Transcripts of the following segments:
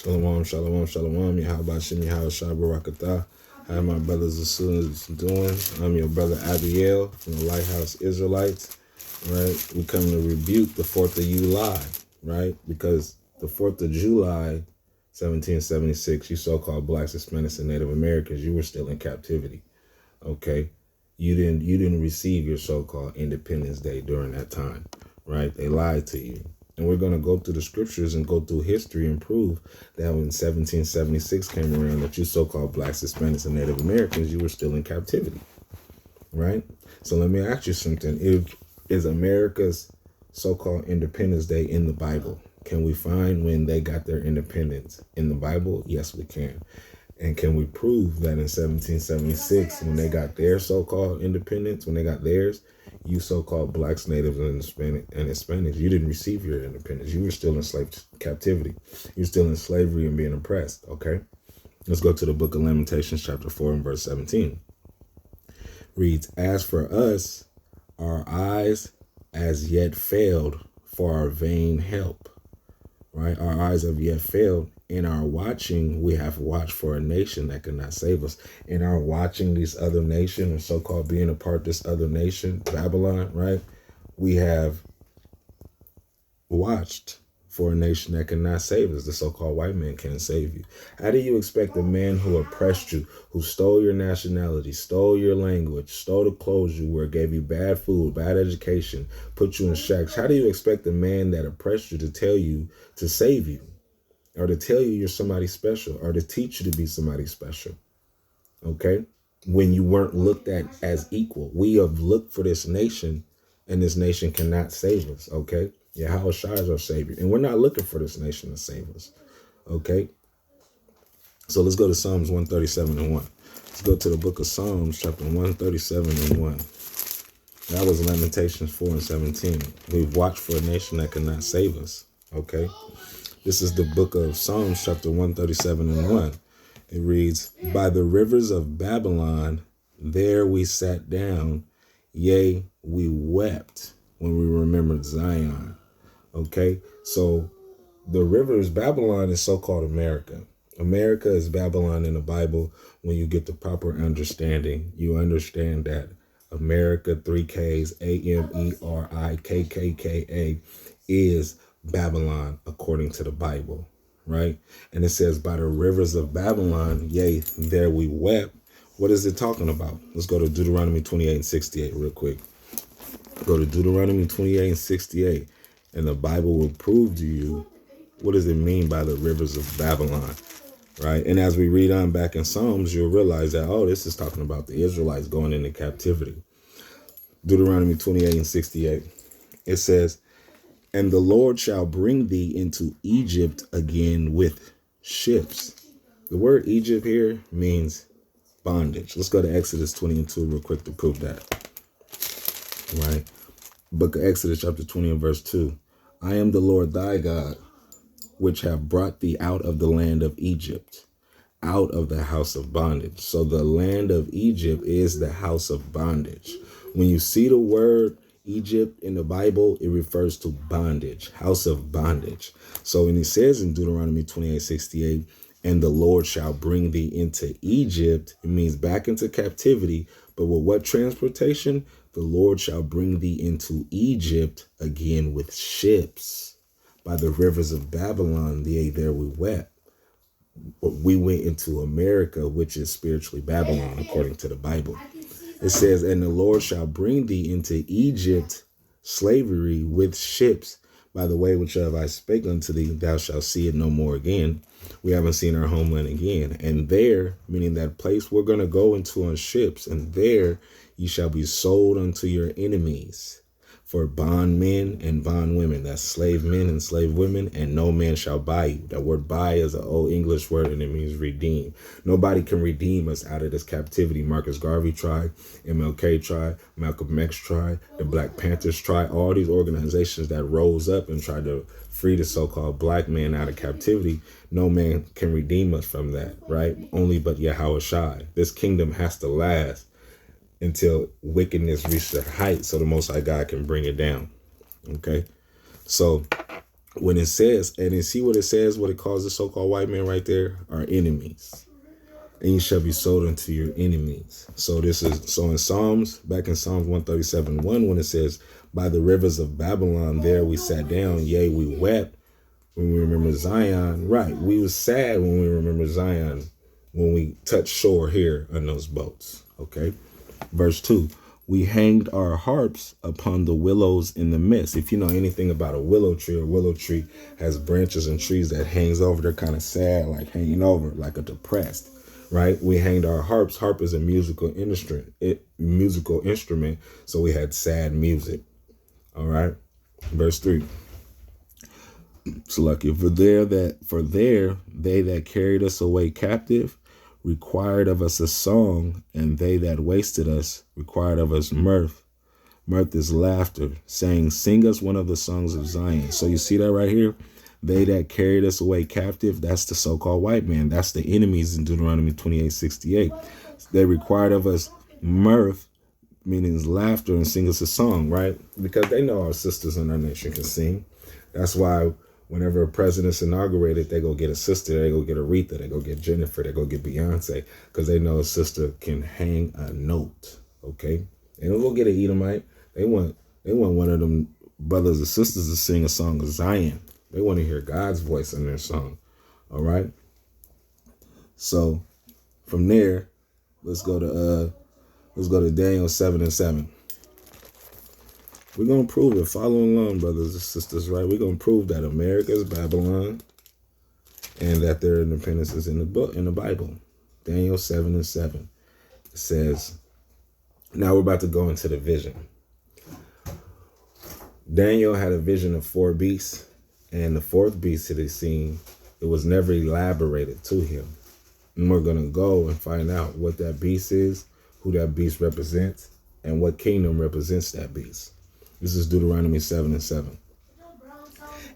Shalom, shalom, shalom. Yahweh Shem, Yahweh Shai Barakatah. How my brothers and sisters doing? I'm your brother Abiel from the Lighthouse Israelites. Right? We come to rebuke the 4th of YouLied, right? Because the 4th of July, 1776, you so-called blacks, Hispanics, and Native Americans, you were still in captivity. Okay? You didn't receive your so-called Independence Day during that time, right? They lied to you. And we're going to go through the scriptures and go through history and prove that when 1776 came around, that you so-called blacks, Hispanics, and Native Americans, you were still in captivity, right? So let me ask you something. Is America's so-called Independence Day in the Bible? Can we find when they got their independence in the Bible? Yes, we can. And can we prove that in 1776, when they got their so-called independence, when they got theirs, you so-called blacks, natives, and Hispanics, you didn't receive your independence. You were still in slave captivity. You're still in slavery and being oppressed, okay? Let's go to the book of Lamentations, chapter 4 and verse 17. Reads, as for us, our eyes as yet failed for our vain help, right? Our eyes have yet failed. In our watching, we have watched for a nation that could not save us. In our watching these other nations, or so-called being a part of this other nation, Babylon, right? We have watched for a nation that cannot save us. The so-called white man can't save you. How do you expect a man who oppressed you, who stole your nationality, stole your language, stole the clothes you wear, gave you bad food, bad education, put you in shacks? How do you expect a man that oppressed you to tell you to save you? Or to tell you you're somebody special, or to teach you to be somebody special, okay? When you weren't looked at as equal. We have looked for this nation, and this nation cannot save us, okay? Yahweh Shai is our Savior, and we're not looking for this nation to save us, okay? So let's go to Psalms 137 and 1. Let's go to the book of Psalms, chapter 137 and 1. That was Lamentations 4 and 17. We've watched for a nation that cannot save us, okay? This is the book of Psalms, chapter 137 and 1. It reads, by the rivers of Babylon, there we sat down. Yea, we wept when we remembered Zion. Okay, so the rivers, Babylon is so-called America. America is Babylon in the Bible. When you get the proper understanding, you understand that America, 3 Ks, Amerikka, is Babylon according to the Bible, right? And it says, by the rivers of Babylon, yea, there we wept. What is it talking about? Let's go to Deuteronomy 28 and 68 real quick. Go to Deuteronomy 28 and 68, and the Bible will prove to you what does it mean by the rivers of Babylon, right? And as we read on back in Psalms, you'll realize that, oh, this is talking about the Israelites going into captivity. Deuteronomy 28 and 68, it says, and the Lord shall bring thee into Egypt again with ships. The word Egypt here means bondage. Let's go to Exodus 20 and 2 real quick to prove that. Right? Book of Exodus chapter 20 and verse 2. I am the Lord thy God, which have brought thee out of the land of Egypt, out of the house of bondage. So the land of Egypt is the house of bondage. When you see the word Egypt in the Bible, it refers to bondage, house of bondage. So when he says in Deuteronomy 28:68, and the Lord shall bring thee into Egypt, it means back into captivity. But with what transportation? The Lord shall bring thee into Egypt again with ships. By the rivers of Babylon, yea, there we wept. But we went into America, which is spiritually Babylon, according to the Bible. It says, and the Lord shall bring thee into Egypt, slavery with ships. By the way which have I spake unto thee, thou shalt see it no more again. We haven't seen our homeland again. And there, meaning that place we're going to go into on ships, and there ye shall be sold unto your enemies for bondmen and bondwomen. That's slave men and slave women, and no man shall buy you. That word buy is an old English word, and it means redeem. Nobody can redeem us out of this captivity. Marcus Garvey tried, MLK tried, Malcolm X tried, the Black Panthers tried, all these organizations that rose up and tried to free the so-called black man out of captivity. No man can redeem us from that, right? Only but Yahweh Shai. This kingdom has to last until wickedness reaches a height so the Most High God can bring it down. Okay, so when it says, and then see what it says, what it calls the so-called white man right there, are enemies. And you shall be sold unto your enemies. So this is, so in Psalms, back in Psalms 137:1, when it says, by the rivers of Babylon, there we sat down, yea, we wept when we remember Zion. Right, we was sad when we remember Zion, when we touched shore here on those boats. Okay, verse 2. We hanged our harps upon the willows in the midst. If you know anything about a willow tree has branches and trees that hangs over. They're kind of sad, like hanging over, like a depressed, right? We hanged our harps. Harp is a musical instrument. So we had sad music. All right. Verse 3. So lucky for there they that carried us away captive required of us a song, and they that wasted us required of us mirth. Mirth is laughter, saying, sing us one of the songs of Zion. So you see that right here? They that carried us away captive, that's the so-called white man. That's the enemies in Deuteronomy 28:68. They required of us mirth, meaning laughter, and sing us a song, right? Because they know our sisters in our nation can sing. That's why whenever a president's inaugurated, they go get a sister, they go get Aretha, they go get Jennifer, they go get Beyonce, because they know a sister can hang a note, okay? They don't go get an Edomite. They want one of them brothers or sisters to sing a song of Zion. They want to hear God's voice in their song, all right? So from there, let's go to Daniel 7:7. We're going to prove it. Follow along, brothers and sisters, right? We're going to prove that America is Babylon and that their independence is in the Bible. Daniel 7:7. It says, now we're about to go into the vision. Daniel had a vision of 4 beasts, and the 4th beast that he seen, it was never elaborated to him. And we're going to go and find out what that beast is, who that beast represents, and what kingdom represents that beast. This is Deuteronomy 7:7.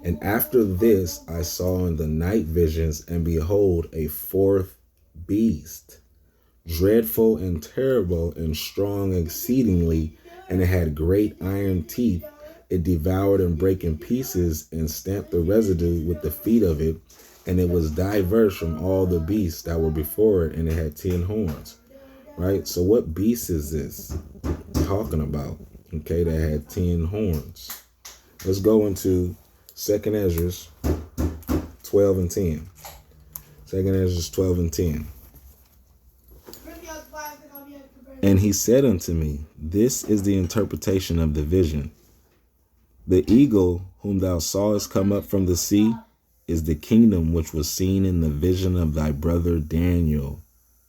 And after this, I saw in the night visions, and behold, a 4th beast, dreadful and terrible and strong exceedingly, and it had great iron teeth. It devoured and brake in pieces and stamped the residue with the feet of it. And it was diverse from all the beasts that were before it, and it had 10 horns. Right? So what beast is this talking about? Okay, that had 10 horns. Let's go into 2nd Ezra 12:10. 2nd Ezra 12:10. And he said unto me, this is the interpretation of the vision. The eagle whom thou sawest come up from the sea is the kingdom which was seen in the vision of thy brother Daniel.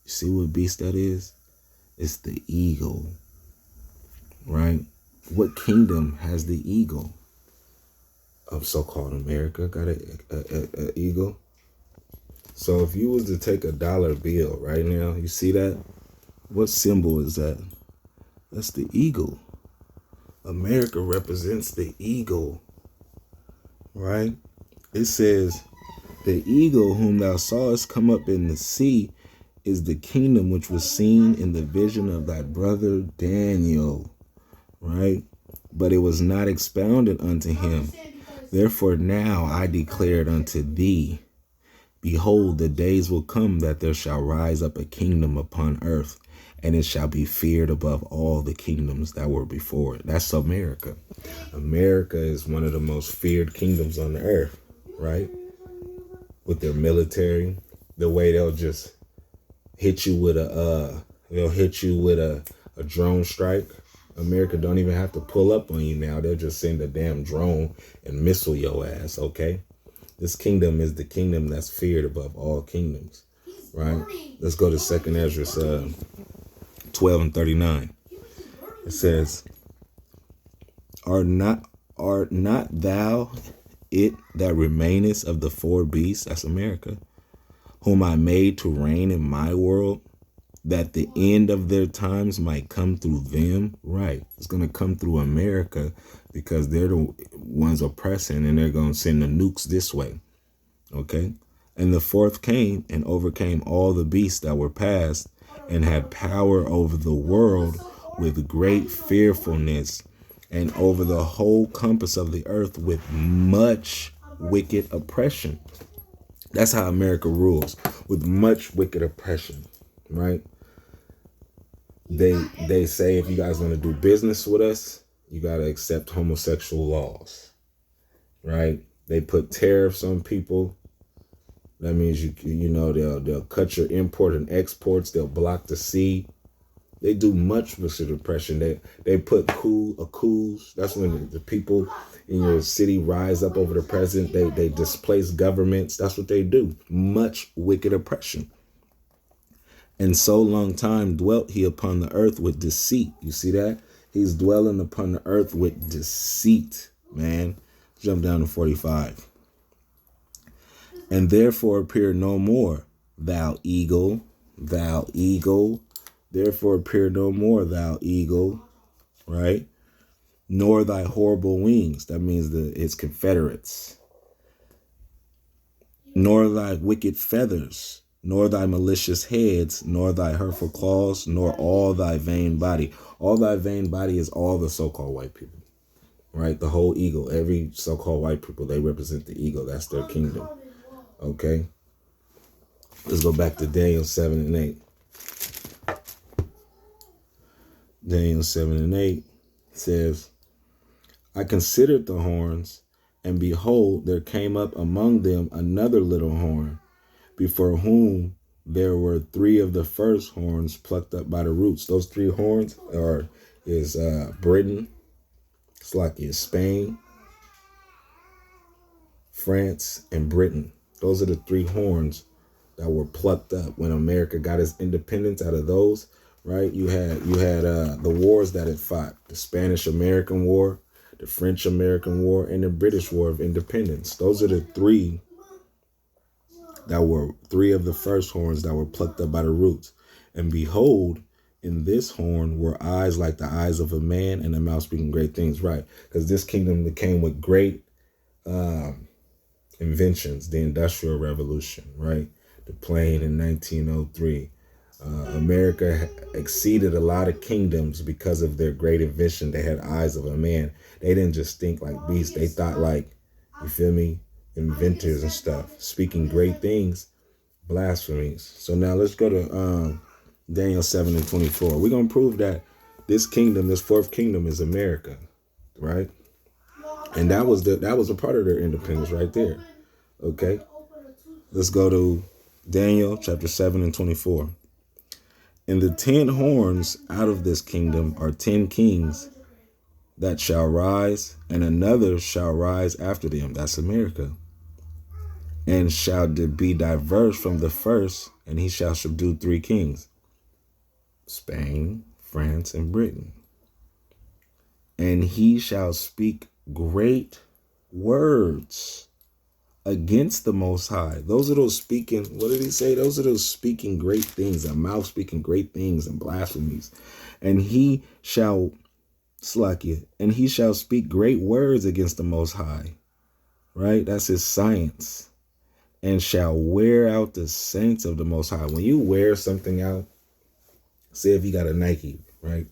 You see what beast that is? It's the eagle, right? What kingdom has the eagle? Of so-called America got a eagle. So if you was to take a dollar bill right now, you see that? What symbol is that? That's the eagle. America represents the eagle, right? It says, the eagle whom thou sawest come up in the sea is the kingdom which was seen in the vision of thy brother Daniel, right? But it was not expounded unto him. Therefore now I declared unto thee, behold, the days will come that there shall rise up a kingdom upon earth, and it shall be feared above all the kingdoms that were before it. That's America. America is one of the most feared kingdoms on the earth, right? With their military, the way they'll just hit you with a drone strike. America don't even have to pull up on you now. They'll just send a damn drone and missile your ass, okay? This kingdom is the kingdom that's feared above all kingdoms, right? Let's go to 2nd Ezra 12:39. It says, Art not thou it that remainest of the 4 beasts, that's America, whom I made to reign in my world, that the end of their times might come through them? Right. It's going to come through America because they're the ones oppressing, and they're going to send the nukes this way. Okay. And the 4th came and overcame all the beasts that were past, and had power over the world with great fearfulness, and over the whole compass of the earth with much wicked oppression. That's how America rules, with much wicked oppression, right? They say if you guys want to do business with us, you got to accept homosexual laws, right? They put tariffs on people. That means they'll cut your import and exports. They'll block the sea. They do much wicked oppression. They put coups. That's when the people in your city rise up over the president. They displace governments. That's what they do. Much wicked oppression. And so long time dwelt he upon the earth with deceit. You see that? He's dwelling upon the earth with deceit, man. Jump down to 45. And therefore appear no more, thou eagle. Therefore appear no more, thou eagle, right? Nor thy horrible wings. That means its confederates. Nor thy wicked feathers, nor thy malicious heads, nor thy hurtful claws, nor all thy vain body. All thy vain body is all the so-called white people, right? The whole eagle. Every so-called white people, they represent the eagle. That's their kingdom. Okay? Let's go back to Daniel 7 and 8. Daniel 7 and 8 says, I considered the horns, and behold, there came up among them another little horn, before whom there were 3 of the first horns plucked up by the roots. Those 3 horns is Britain, Slovakia, Spain, France, and Britain. Those are the 3 horns that were plucked up when America got its independence. Out of those, right? You had the wars that it fought: the Spanish-American War, the French-American War, and the British War of Independence. Those are the 3 that were 3 of the first horns that were plucked up by the roots. And behold, in this horn were eyes like the eyes of a man, and a mouth speaking great things. Right? Because this kingdom came with great inventions, the Industrial Revolution, right? The plane in 1903. America exceeded a lot of kingdoms because of their great invention. They had eyes of a man. They didn't just think like beasts. They thought like, you feel me, inventors and stuff, speaking great things, blasphemies. So now let's go to Daniel 7 and 24. We're going to prove that this kingdom, this 4th kingdom, is America, right? And that was a part of their independence right there. Okay, let's go to Daniel chapter 7 and 24. And the 10 horns out of this kingdom are 10 kings that shall rise, and another shall rise after them. That's America. And shall be diverse from the first, and he shall subdue 3 kings: Spain, France, and Britain. And he shall speak great words against the Most High. Those are those speaking, what did he say? Those are those speaking great things, a mouth speaking great things and blasphemies. And he shall speak great words against the Most High, right? That's his science. And shall wear out the saints of the Most High. When you wear something out, say if you got a Nike, right?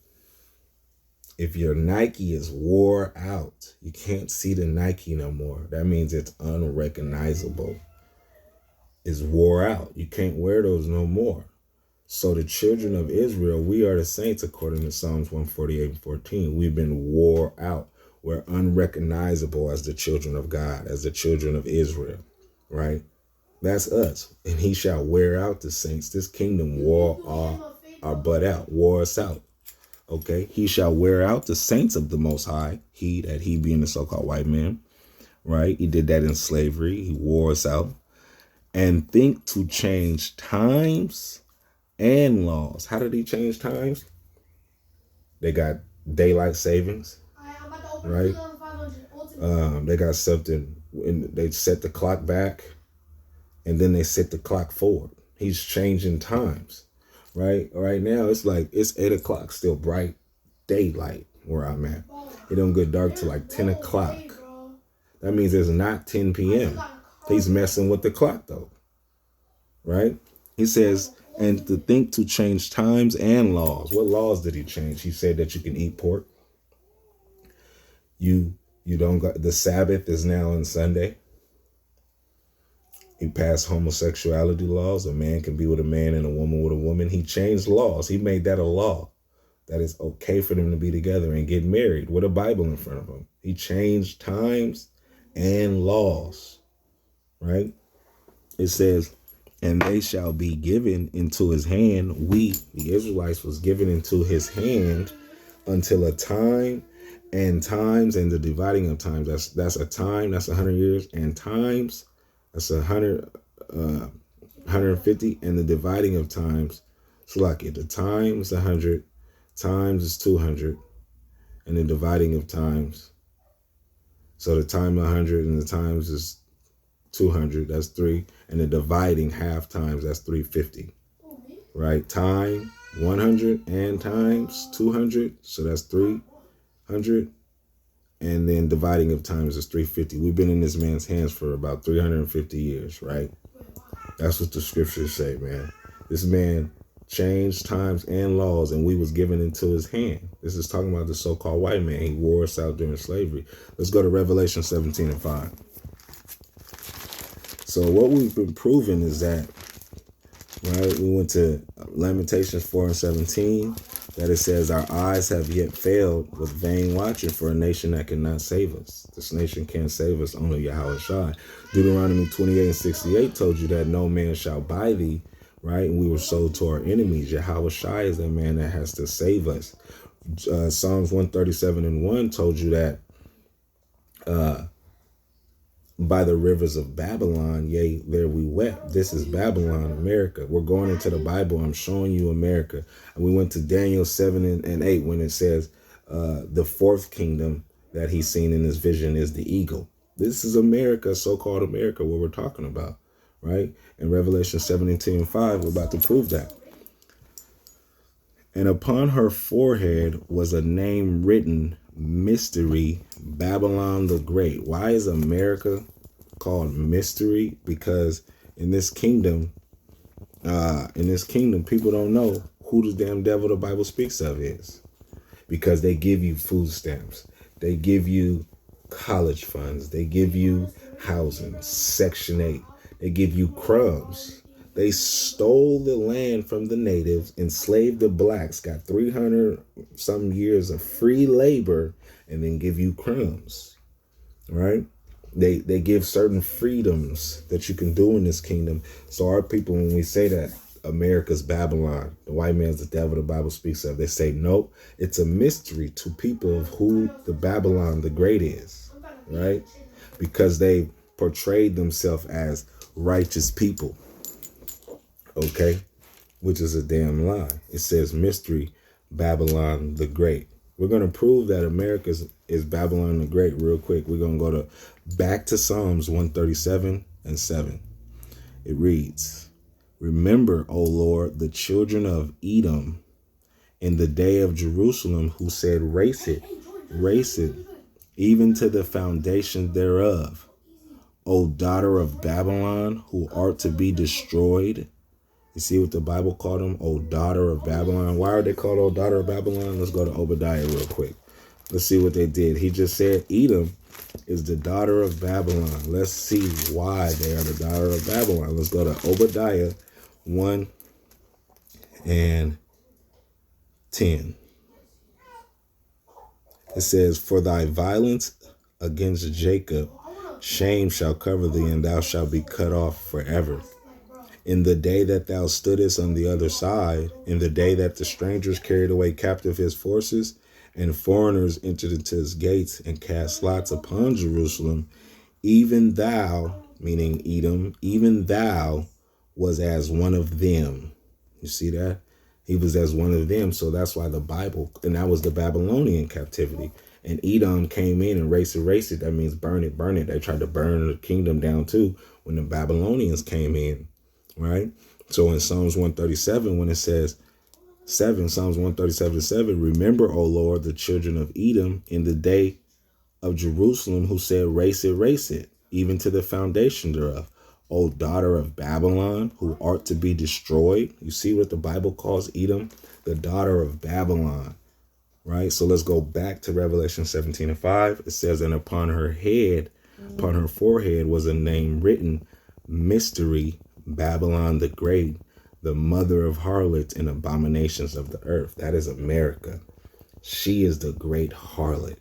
If your Nike is wore out, you can't see the Nike no more. That means it's unrecognizable. It's wore out. You can't wear those no more. So the children of Israel, we are the saints according to Psalms 148 and 14. We've been wore out. We're unrecognizable as the children of God, as the children of Israel, right? That's us. And he shall wear out the saints. This kingdom wore our butt out, wore us out. Okay, he shall wear out the saints of the Most High. He being the so-called white man, right? He did that in slavery. He wore us out. And think to change times and laws. How did he change times? They got daylight savings, right? They got something, they set the clock back, and then they set the clock forward. He's changing times. Right now, it's like it's 8 o'clock, still bright daylight where I'm at. It don't get dark till like 10 o'clock. That means it's not 10 p.m. He's messing with the clock though, right? He says, and to think to change times and laws. What laws did he change? He said that you can eat pork. You don't got, the Sabbath is now on Sunday. He passed homosexuality laws. A man can be with a man and a woman with a woman. He changed laws. He made that a law, that it's okay for them to be together and get married with a Bible in front of them. He changed times and laws, right? It says, and they shall be given into his hand. We, the Israelites, was given into his hand until a time and times and the dividing of times. That's a time, that's 100 years, and times, that's 150, and the dividing of times. So like it, the time is 100, times is 200, and the dividing of times. So the time 100 and the times is 200, that's 3, and the dividing half times, that's 350, right? Time 100 and times 200, so that's 300, and then dividing of times is 350. We've been in this man's hands for about 350 years, right? That's what the scriptures say, man. This man changed times and laws, and we was given into his hand. This is talking about the so-called white man. He wore us out during slavery. Let's go to Revelation 17:5. So what we've been proving is that, right, we went to Lamentations 4:17, that it says, our eyes have yet failed with vain watching for a nation that cannot save us. This nation can't save us, only Yahweh Shai. Deuteronomy 28:68 told you that no man shall buy thee, right? And we were sold to our enemies. Yahweh Shai is that man that has to save us. Psalms 137:1 told you that by the rivers of Babylon, yea, there we wept. This is Babylon, America. We're going into the Bible. I'm showing you America. And we went to Daniel 7:8 when it says the fourth kingdom that he's seen in his vision is the eagle. This is America, so-called America, what we're talking about, right? In Revelation 17:5, we're about to prove that. And upon her forehead was a name written, Mystery, Babylon the Great. Why is America called mystery? Because in this kingdom, people don't know who the damn devil the Bible speaks of is. Because they give you food stamps. They give you college funds. They give you housing, Section 8. They give you crumbs. They stole the land from the natives, enslaved the blacks, got 300 some years of free labor, and then give you crumbs, right? They give certain freedoms that you can do in this kingdom. So our people, when we say that America's Babylon, the white man's the devil the Bible speaks of, they say, nope, it's a mystery to people of who the Babylon the Great is, right? Because they portrayed themselves as righteous people. Okay, which is a damn lie. It says mystery, Babylon the Great. We're going to prove that America is Babylon the Great real quick. We're going to go back to Psalms 137:7. It reads, remember, O Lord, the children of Edom in the day of Jerusalem, who said, race it, even to the foundation thereof. O daughter of Babylon, who art to be destroyed. You see what the Bible called them? Oh, daughter of Babylon. Why are they called oh, daughter of Babylon? Let's go to Obadiah real quick. Let's see what they did. He just said Edom is the daughter of Babylon. Let's see why they are the daughter of Babylon. Let's go to Obadiah 1:10. It says, for thy violence against Jacob, shame shall cover thee, and thou shalt be cut off forever. In the day that thou stoodest on the other side, in the day that the strangers carried away captive his forces, and foreigners entered into his gates and cast lots upon Jerusalem, even thou, meaning Edom, even thou was as one of them. You see that? He was as one of them. So that's why the Bible, and that was the Babylonian captivity. And Edom came in and race it. That means burn it. They tried to burn the kingdom down too when the Babylonians came in. Right? So in Psalms 137, when it says Psalms 137:7, remember, O Lord, the children of Edom in the day of Jerusalem, who said, race it, even to the foundation thereof. O daughter of Babylon, who art to be destroyed. You see what the Bible calls Edom? The daughter of Babylon. Right? So let's go back to Revelation 17:5. It says, and upon her forehead was a name written, Mystery, Babylon the Great, the mother of harlots and abominations of the earth. That is America. She is the great harlot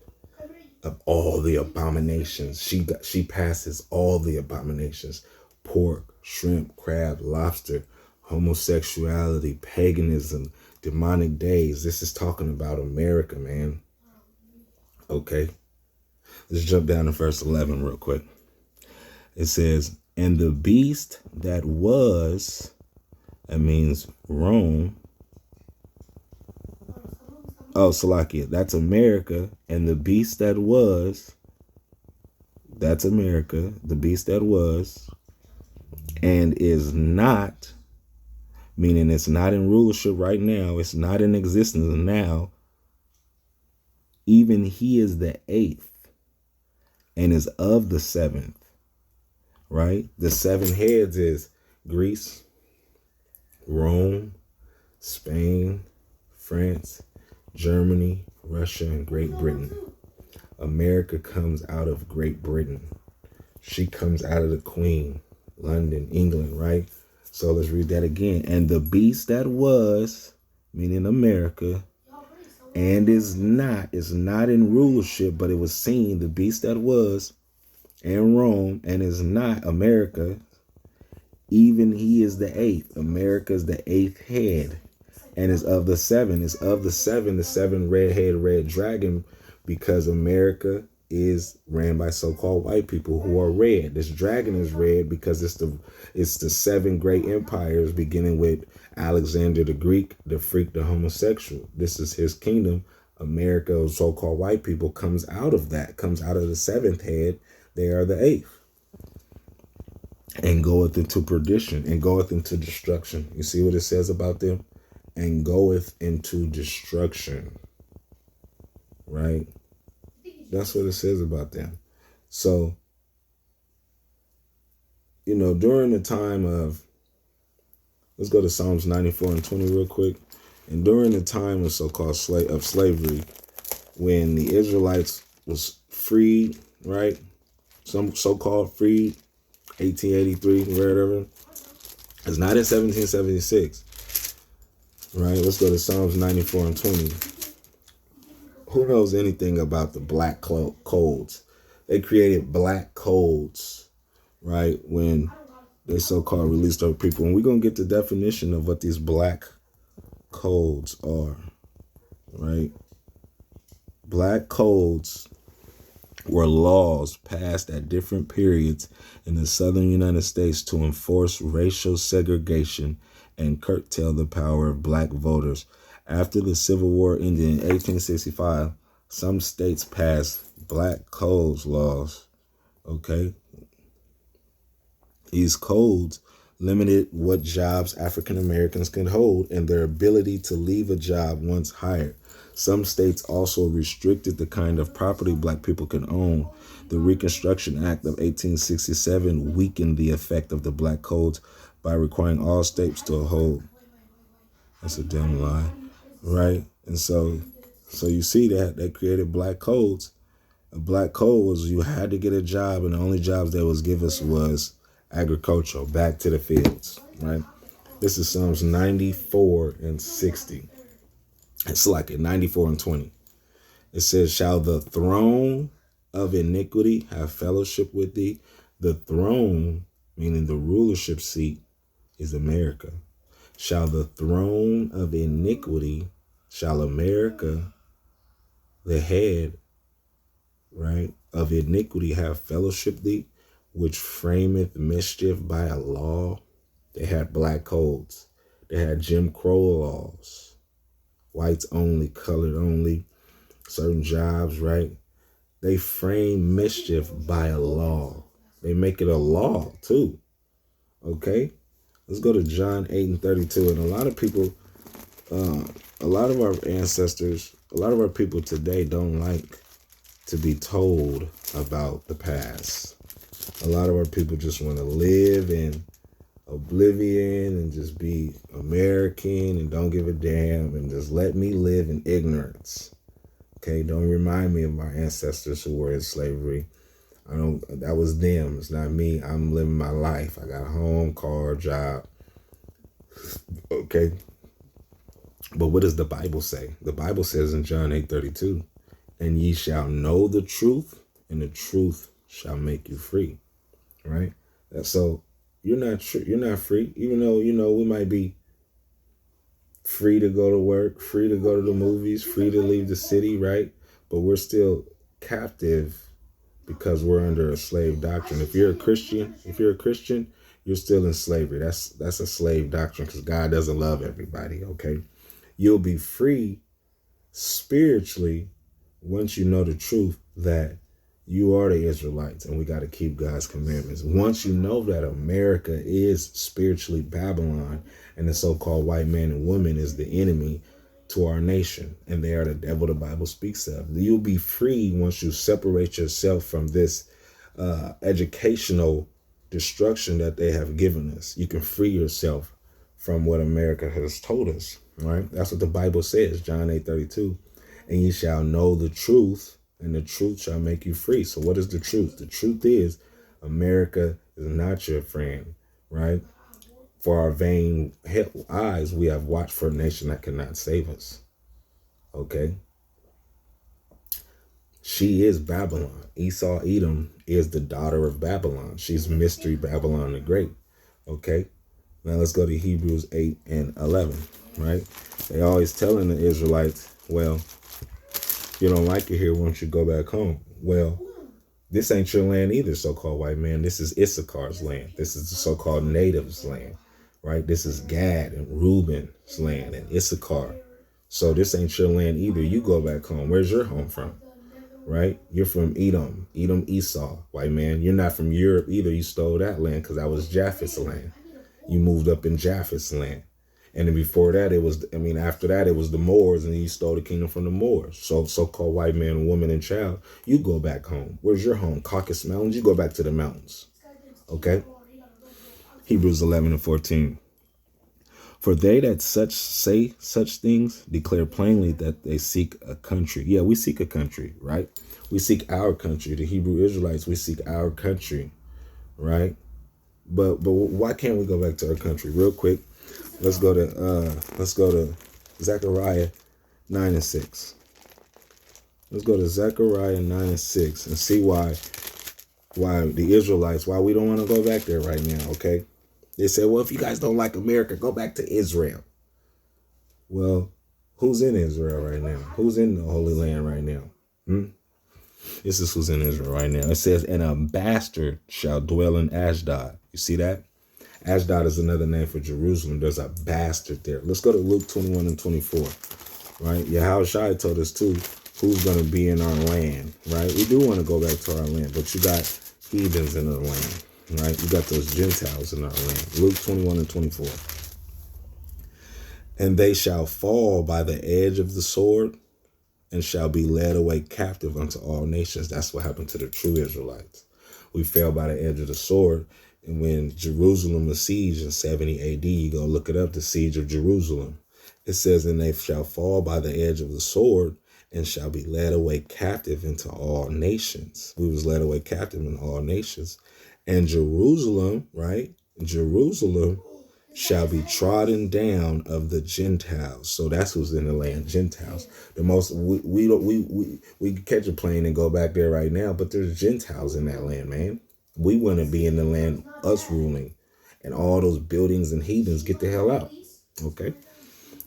of all the abominations. She passes all the abominations: pork, shrimp, crab, lobster, homosexuality, paganism, demonic days. This is talking about America, man. Okay. Let's jump down to verse 11 real quick. It says, and the beast that was, that means Rome. Oh, Salakia, that's America. And the beast that was, that's America. The beast that was and is not, meaning it's not in rulership right now. It's not in existence now. Even he is the 8th and is of the 7th, right? The 7 heads is Greece, Rome, Spain, France, Germany, Russia, and Great Britain. America comes out of Great Britain. She comes out of the Queen, London, England, right? So let's read that again. And the beast that was, meaning America, and is not in rulership, but it was seen, the beast that was, and Rome, and is not America, even he is the 8th. America is the 8th head, and is of the 7. Is of the 7, the 7 red-headed red dragon, because America is ran by so-called white people who are red. This dragon is red because it's the 7 great empires, beginning with Alexander the Greek, the freak, the homosexual. This is his kingdom. America, so-called white people, comes out of that, comes out of the 7th head. They are the 8th. And goeth into perdition, and goeth into destruction. You see what it says about them? And goeth into destruction. Right? That's what it says about them. So, during the time of, let's go to Psalms 94 and 20 real quick. And during the time of so-called slavery, when the Israelites was freed, right? Some so-called freed, 1883, wherever. It's not in 1776. Right? Let's go to Psalms 94 and 20. Who knows anything about the black codes? They created black codes, right? When they so-called released our people. And we're going to get the definition of what these black codes are, right? Black codes were laws passed at different periods in the southern United States to enforce racial segregation and curtail the power of black voters. After the Civil War ended in 1865, some states passed black codes laws, okay? These codes limited what jobs African Americans can hold and their ability to leave a job once hired. Some states also restricted the kind of property black people can own. The Reconstruction Act of 1867 weakened the effect of the black codes by requiring all states to hold. That's a damn lie, right? And so you see that they created black codes. A black code was you had to get a job, and the only jobs they was give us was agricultural, back to the fields, right? This is Psalms 94 and 60. It's like it, 94 and 20. It says, shall the throne of iniquity have fellowship with thee? The throne, meaning the rulership seat, is America. Shall the throne of iniquity, shall America, the head, right, of iniquity have fellowship thee, which frameth mischief by a law? They had black codes. They had Jim Crow laws. Whites only, colored only, certain jobs, right? They frame mischief by a law. They make it a law too. Okay? Let's go to John 8 and 32. And a lot of people, a lot of our ancestors, a lot of our people today don't like to be told about the past. A lot of our people just want to live in oblivion and just be American and don't give a damn and just let me live in ignorance. Okay, don't remind me of my ancestors who were in slavery. That was them. It's not me. I'm living my life. I got a home, car, job. Okay. But what does the Bible say? The Bible says in John 8:32, and ye shall know the truth, and the truth shall make you free. Right? So you're not free, even though, we might be free to go to work, free to go to the movies, free to leave the city, right? But we're still captive because we're under a slave doctrine. If you're a Christian, you're still in slavery. That's a slave doctrine because God doesn't love everybody, okay? You'll be free spiritually once you know the truth that you are the Israelites and we got to keep God's commandments. Once you know that America is spiritually Babylon and the so-called white man and woman is the enemy to our nation and they are the devil the Bible speaks of. You'll be free once you separate yourself from this educational destruction that they have given us. You can free yourself from what America has told us, right? That's what the Bible says, John 8:32. And ye shall know the truth, and the truth shall make you free. So what is the truth? The truth is America is not your friend, right? For our vain eyes, we have watched for a nation that cannot save us. Okay? She is Babylon. Esau, Edom, is the daughter of Babylon. She's Mystery Babylon the Great. Okay? Now let's go to Hebrews 8:11, right? They always telling the Israelites, well, you don't like it here, why don't you go back home? Well, this ain't your land either, so-called white man. This is Issachar's land. This is the so-called natives' land, right? This is Gad and Reuben's land and Issachar. So this ain't your land either. You go back home. Where's your home from, right? You're from Edom, Esau, white man. You're not from Europe either. You stole that land because that was Japheth's land. You moved up in Japheth's land. And then before that, after that, it was the Moors, and then you stole the kingdom from the Moors. So-called white man, woman, and child, you go back home. Where's your home? Caucasus Mountains? You go back to the mountains. Okay? Hebrews 11:14. For they that say such things declare plainly that they seek a country. Yeah, we seek a country, right? We seek our country. The Hebrew Israelites, we seek our country, right? But why can't we go back to our country? Real quick. Let's go to Zechariah 9:6. Let's go to Zechariah 9:6 and see why the Israelites, why we don't want to go back there right now, okay? They said, well, if you guys don't like America, go back to Israel. Well, who's in Israel right now? Who's in the Holy Land right now? This is who's in Israel right now. It says, and a bastard shall dwell in Ashdod. You see that? Ashdod is another name for Jerusalem. There's a bastard there. Let's go to Luke 21:24, right? Yahushua told us too, who's going to be in our land, right? We do want to go back to our land, but you got heathens in our land, right? You got those Gentiles in our land. Luke 21:24. And they shall fall by the edge of the sword and shall be led away captive unto all nations. That's what happened to the true Israelites. We fell by the edge of the sword. And when Jerusalem was sieged in 70 AD, you go look it up, the siege of Jerusalem. It says, and they shall fall by the edge of the sword and shall be led away captive into all nations. We was led away captive in all nations. And Jerusalem, right? Jerusalem shall be trodden down of the Gentiles. So that's who's in the land, Gentiles. The most we could catch a plane and go back there right now, but there's Gentiles in that land, man. We want to be in the land, us ruling, and all those buildings and heathens get the hell out. Okay.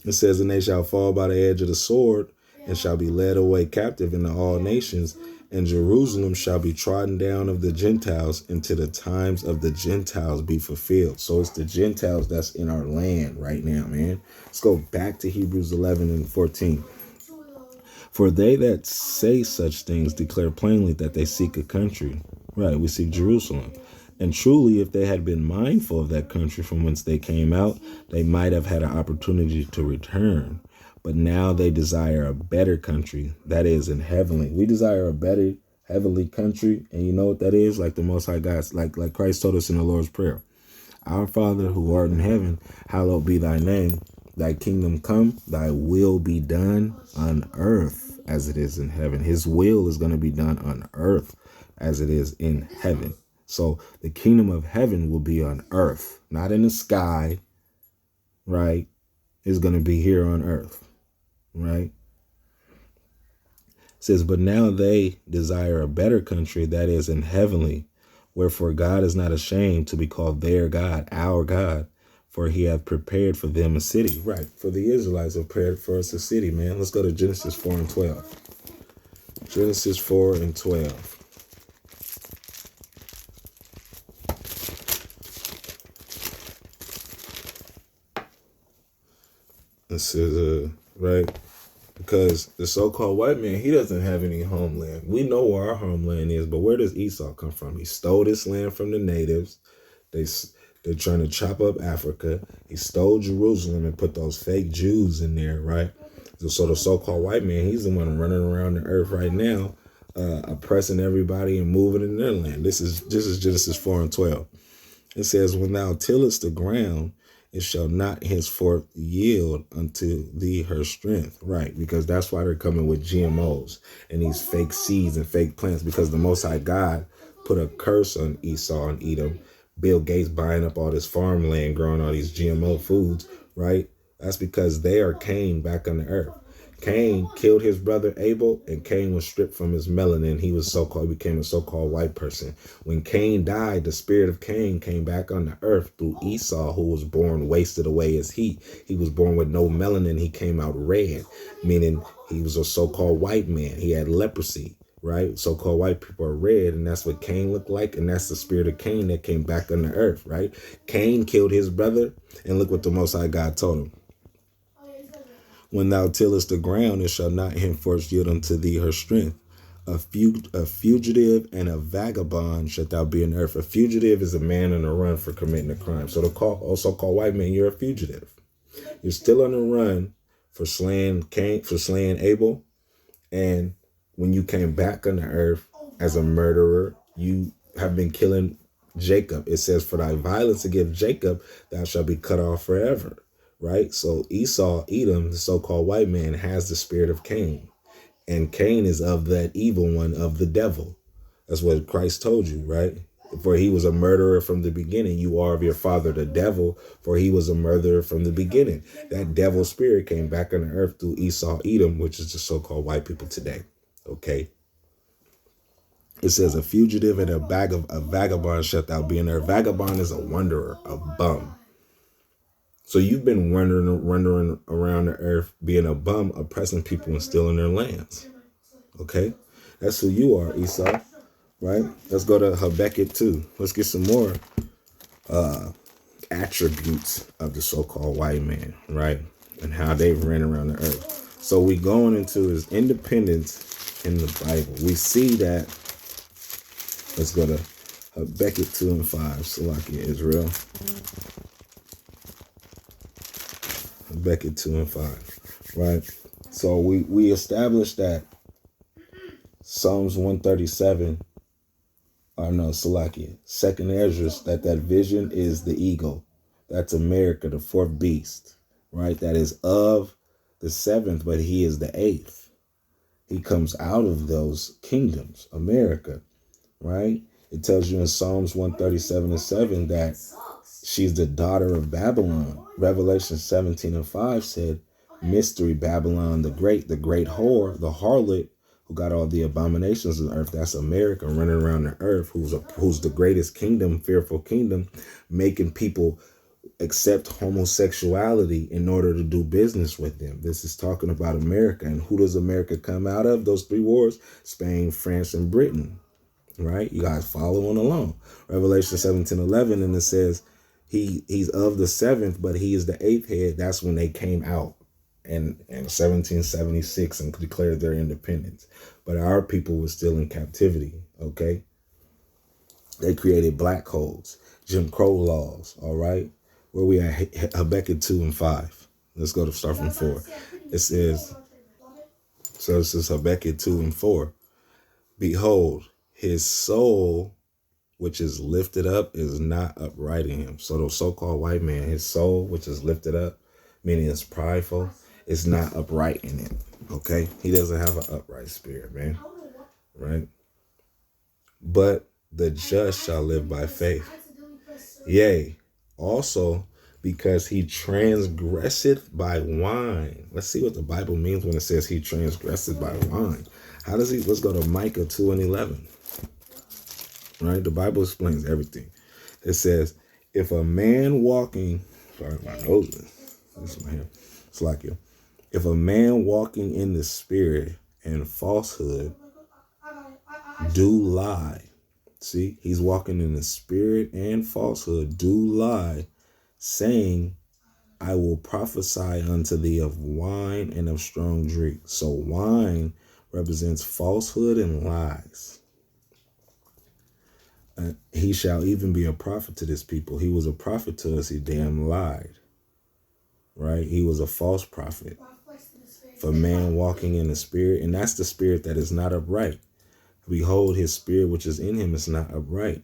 It says, and they shall fall by the edge of the sword and shall be led away captive into all nations. And Jerusalem shall be trodden down of the Gentiles until the times of the Gentiles be fulfilled. So it's the Gentiles that's in our land right now, man. Let's go back to Hebrews 11:14. For they that say such things declare plainly that they seek a country. Right, we seek Jerusalem. And truly, if they had been mindful of that country from whence they came out, they might have had an opportunity to return. But now they desire a better country, that is in heavenly. We desire a better heavenly country. And you know what that is? Like the Most High God, like Christ told us in the Lord's Prayer. Our Father who art in heaven, hallowed be thy name. Thy kingdom come, thy will be done on earth as it is in heaven. His will is going to be done on earth as it is in heaven. So the kingdom of heaven will be on earth, not in the sky, right? It's going to be here on earth, right? It says, but now they desire a better country, that is in heavenly. Wherefore God is not ashamed to be called their God, our God, for he hath prepared for them a city. Right. For the Israelites have prepared for us a city, man. Let's go to Genesis 4 and 12. Genesis 4 and 12. It says, right, because the so-called white man, he doesn't have any homeland. We know where our homeland is, but where does Esau come from? He stole this land from the natives. They're trying to chop up Africa. He stole Jerusalem and put those fake Jews in there, right? So the so-called white man, he's the one running around the earth right now, oppressing everybody and moving in their land. This is Genesis 4 and 12. It says, when thou tillest the ground, it shall not henceforth yield unto thee her strength. Right, because that's why they're coming with GMOs and these fake seeds and fake plants, because the Most High God put a curse on Esau and Edom. Bill Gates buying up all this farmland, growing all these GMO foods, right? That's because they are Cain back on the earth. Cain killed his brother Abel, and Cain was stripped from his melanin. He became a so-called white person. When Cain died, the spirit of Cain came back on the earth through Esau, who was born wasted away as heat. He was born with no melanin. He came out red, meaning he was a so-called white man. He had leprosy, right? So-called white people are red, and that's what Cain looked like, and that's the spirit of Cain that came back on the earth, right? Cain killed his brother, and look what the Most High God told him. When thou tillest the ground, it shall not henceforth yield unto thee her strength. A fugitive and a vagabond shalt thou be in earth. A fugitive is a man on the run for committing a crime. So the also called white man, you're a fugitive. You're still on the run for slaying Abel. And when you came back on the earth as a murderer, you have been killing Jacob. It says, for thy violence against Jacob, thou shalt be cut off forever. Right? So Esau, Edom, the so-called white man, has the spirit of Cain. And Cain is of that evil one, of the devil. That's what Christ told you, right? For he was a murderer from the beginning. You are of your father, the devil, for he was a murderer from the beginning. That devil spirit came back on the earth through Esau, Edom, which is the so-called white people today. Okay? It says, a fugitive and a vagabond shalt thou be in there. Vagabond is a wanderer, a bum. So you've been wandering around the earth, being a bum, oppressing people and stealing their lands. Okay? That's who you are, Esau. Right? Let's go to Habakkuk 2. Let's get some more attributes of the so-called white man, right? And how they ran around the earth. So we going into his independence in the Bible. We see that. Let's go to Habakkuk 2 and 5. Salakia, Israel. Habakkuk 2 and 5, right? So we established that Psalms 137, Salakia, second Ezra, that vision is the eagle. That's America, the fourth beast, right? That is of the seventh, but he is the eighth. He comes out of those kingdoms, America, right? It tells you in Psalms 137 and 7 that she's the daughter of Babylon. Revelation 17 and 5 said, mystery Babylon the great whore, the harlot, who got all the abominations of the earth. That's America running around the earth, who's the greatest kingdom, fearful kingdom, making people accept homosexuality in order to do business with them. This is talking about America. And who does America come out of? Those three wars: Spain, France, and Britain. Right? You guys following along. Revelation 17:11, and it says he's of the seventh, but he is the eighth head. That's when they came out in 1776 and declared their independence. But our people were still in captivity. Okay. They created black codes, Jim Crow laws. All right. Where we at? Habakkuk 2 and 5. Let's go to start from 4. It says, so this is Habakkuk 2 and 4. Behold, his soul, which is lifted up, is not upright in him. So the so-called white man, his soul, which is lifted up, meaning it's prideful. It's not upright in it. Okay? He doesn't have an upright spirit, man. Right? But the just shall live by faith. Yea, also because he transgresseth by wine. Let's see what the Bible means when it says he transgresseth by wine. How does he? Let's go to Micah 2:11. Right? The Bible explains everything. It says, if a man walking, sorry, my nose is my hair. It's like you. If a man walking in the spirit and falsehood do lie. See, he's walking in the spirit and falsehood, do lie, saying, I will prophesy unto thee of wine and of strong drink. So wine represents falsehood and lies. He shall even be a prophet to this people. He was a prophet to us. He damn lied. Right? He was a false prophet. For man walking in the spirit, and that's the spirit that is not upright. Behold, his spirit which is in him is not upright.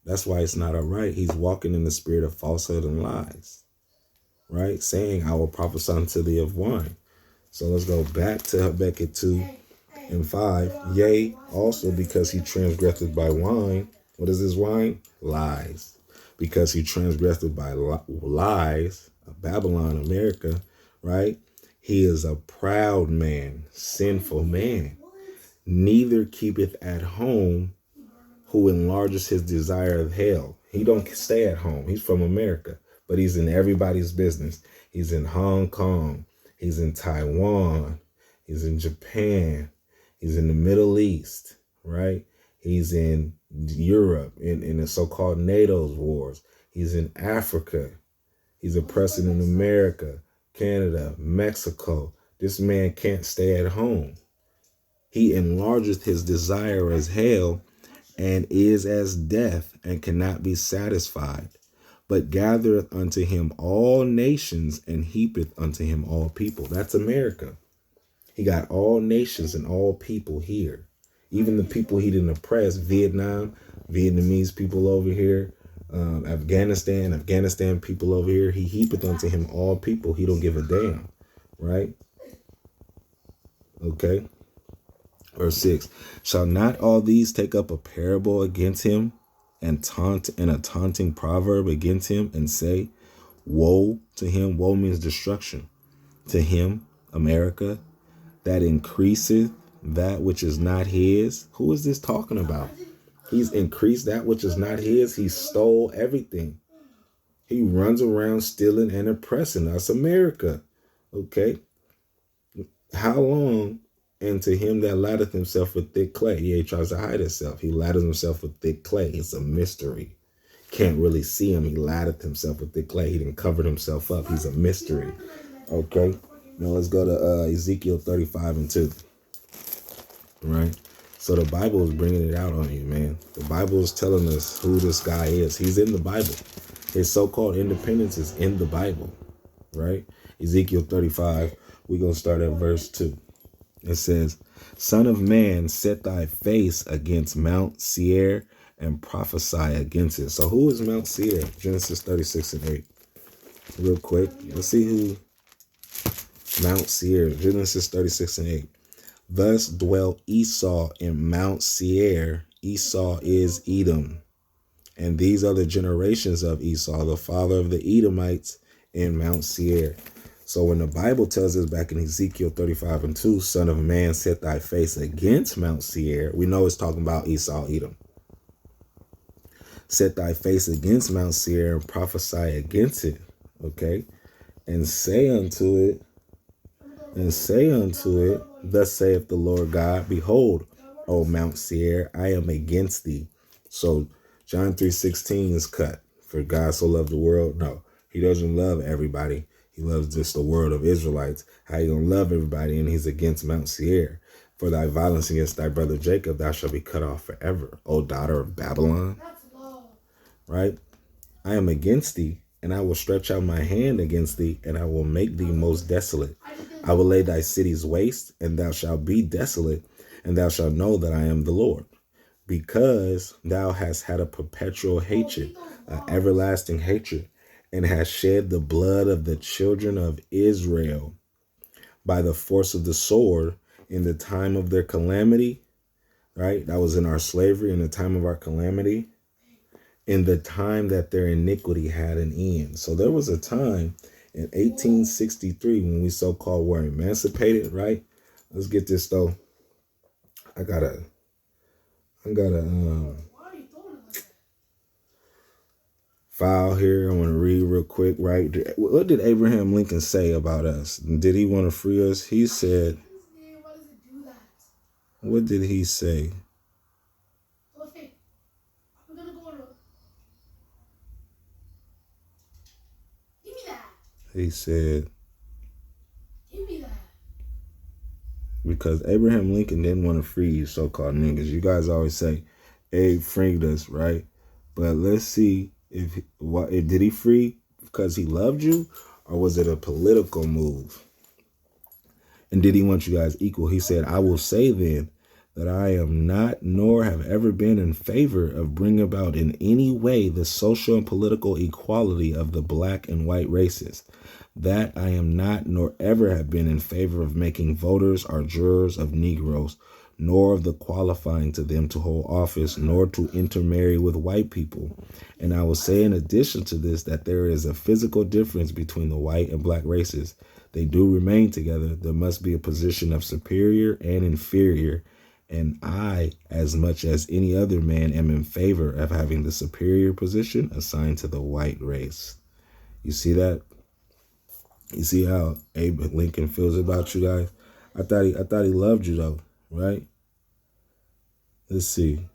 That's why it's not upright. He's walking in the spirit of falsehood and lies. Right? Saying, I will prophesy unto thee of wine. So let's go back to Habakkuk 2:5. Yea, also because he transgressed by wine. What is his wine? Lies. Because he transgressed by lies, Babylon, America, right? He is a proud man, sinful man. Neither keepeth at home, who enlarges his desire of hell. He don't stay at home. He's from America, but he's in everybody's business. He's in Hong Kong. He's in Taiwan. He's in Japan. He's in the Middle East, right? He's in Europe, in the so-called NATO's wars. He's in Africa. He's oppressing in America, Canada, Mexico. This man can't stay at home. He enlargeth his desire as hell, and is as death, and cannot be satisfied, but gathereth unto him all nations, and heapeth unto him all people. That's America. He got all nations and all people here. Even the people he didn't oppress, Vietnam, Vietnamese people over here, Afghanistan people over here. He heapeth unto him all people. He don't give a damn, right? Okay. Verse 6, shall not all these take up a parable against him, and a taunting proverb against him, and say, woe to him? Woe means destruction. To him, America, that increaseth that which is not his. Who is this talking about? He's increased that which is not his. He stole everything. He runs around stealing and oppressing us, America. Okay. How long? And to him that laddeth himself with thick clay. He tries to hide himself. He ladders himself with thick clay. It's a mystery. Can't really see him. He laddeth himself with thick clay. He didn't cover himself up. He's a mystery. Okay. Now let's go to Ezekiel 35:2. Right. So the Bible is bringing it out on you, man. The Bible is telling us who this guy is. He's in the Bible. His so-called independence is in the Bible. Right. Ezekiel 35. We're going to start at verse 2. It says, Son of man, set thy face against Mount Seir and prophesy against it. So who is Mount Seir? Genesis 36:8. Real quick. Let's see who Mount Seir. Genesis 36:8. Thus dwelt Esau in Mount Seir. Esau is Edom. And these are the generations of Esau, the father of the Edomites in Mount Seir. So when the Bible tells us back in Ezekiel 35:2, Son of man, set thy face against Mount Seir, we know it's talking about Esau, Edom. Set thy face against Mount Seir and prophesy against it. Okay. And say unto it, thus saith the Lord God, behold, O Mount Seir, I am against thee. So John 3:16 is cut. For God so loved the world. No, he doesn't love everybody. He loves just the world of Israelites. How you gonna love everybody? And he's against Mount Seir. For thy violence against thy brother Jacob, thou shalt be cut off forever, O daughter of Babylon. Right? I am against thee, and I will stretch out my hand against thee, and I will make thee most desolate. I will lay thy cities waste, and thou shalt be desolate, and thou shalt know that I am the Lord. Because thou hast had a perpetual hatred, an everlasting hatred, and has shed the blood of the children of Israel by the force of the sword in the time of their calamity, right? That was in our slavery, in the time of our calamity, in the time that their iniquity had an end. So there was a time in 1863 when we so-called were emancipated, right? Let's get this though. I gotta file here. I want to read real quick, right? What did Abraham Lincoln say about us? Did he want to free us? He said, what did he say? He said, because Abraham Lincoln didn't want to free you so-called niggas. You guys always say, Abe freed us, right? But let's see if did he free because he loved you, or was it a political move? And did he want you guys equal? He said, I will say then that I am not nor have ever been in favor of bringing about in any way the social and political equality of the black and white races. That I am not nor ever have been in favor of making voters or jurors of Negroes, nor of the qualifying to them to hold office, nor to intermarry with white people. And I will say in addition to this that there is a physical difference between the white and black races. They do remain together. There must be a position of superior and inferior. And I, as much as any other man, am in favor of having the superior position assigned to the white race. You see that? You see how Abe Lincoln feels about you guys? I thought he loved you though, right? Let's see.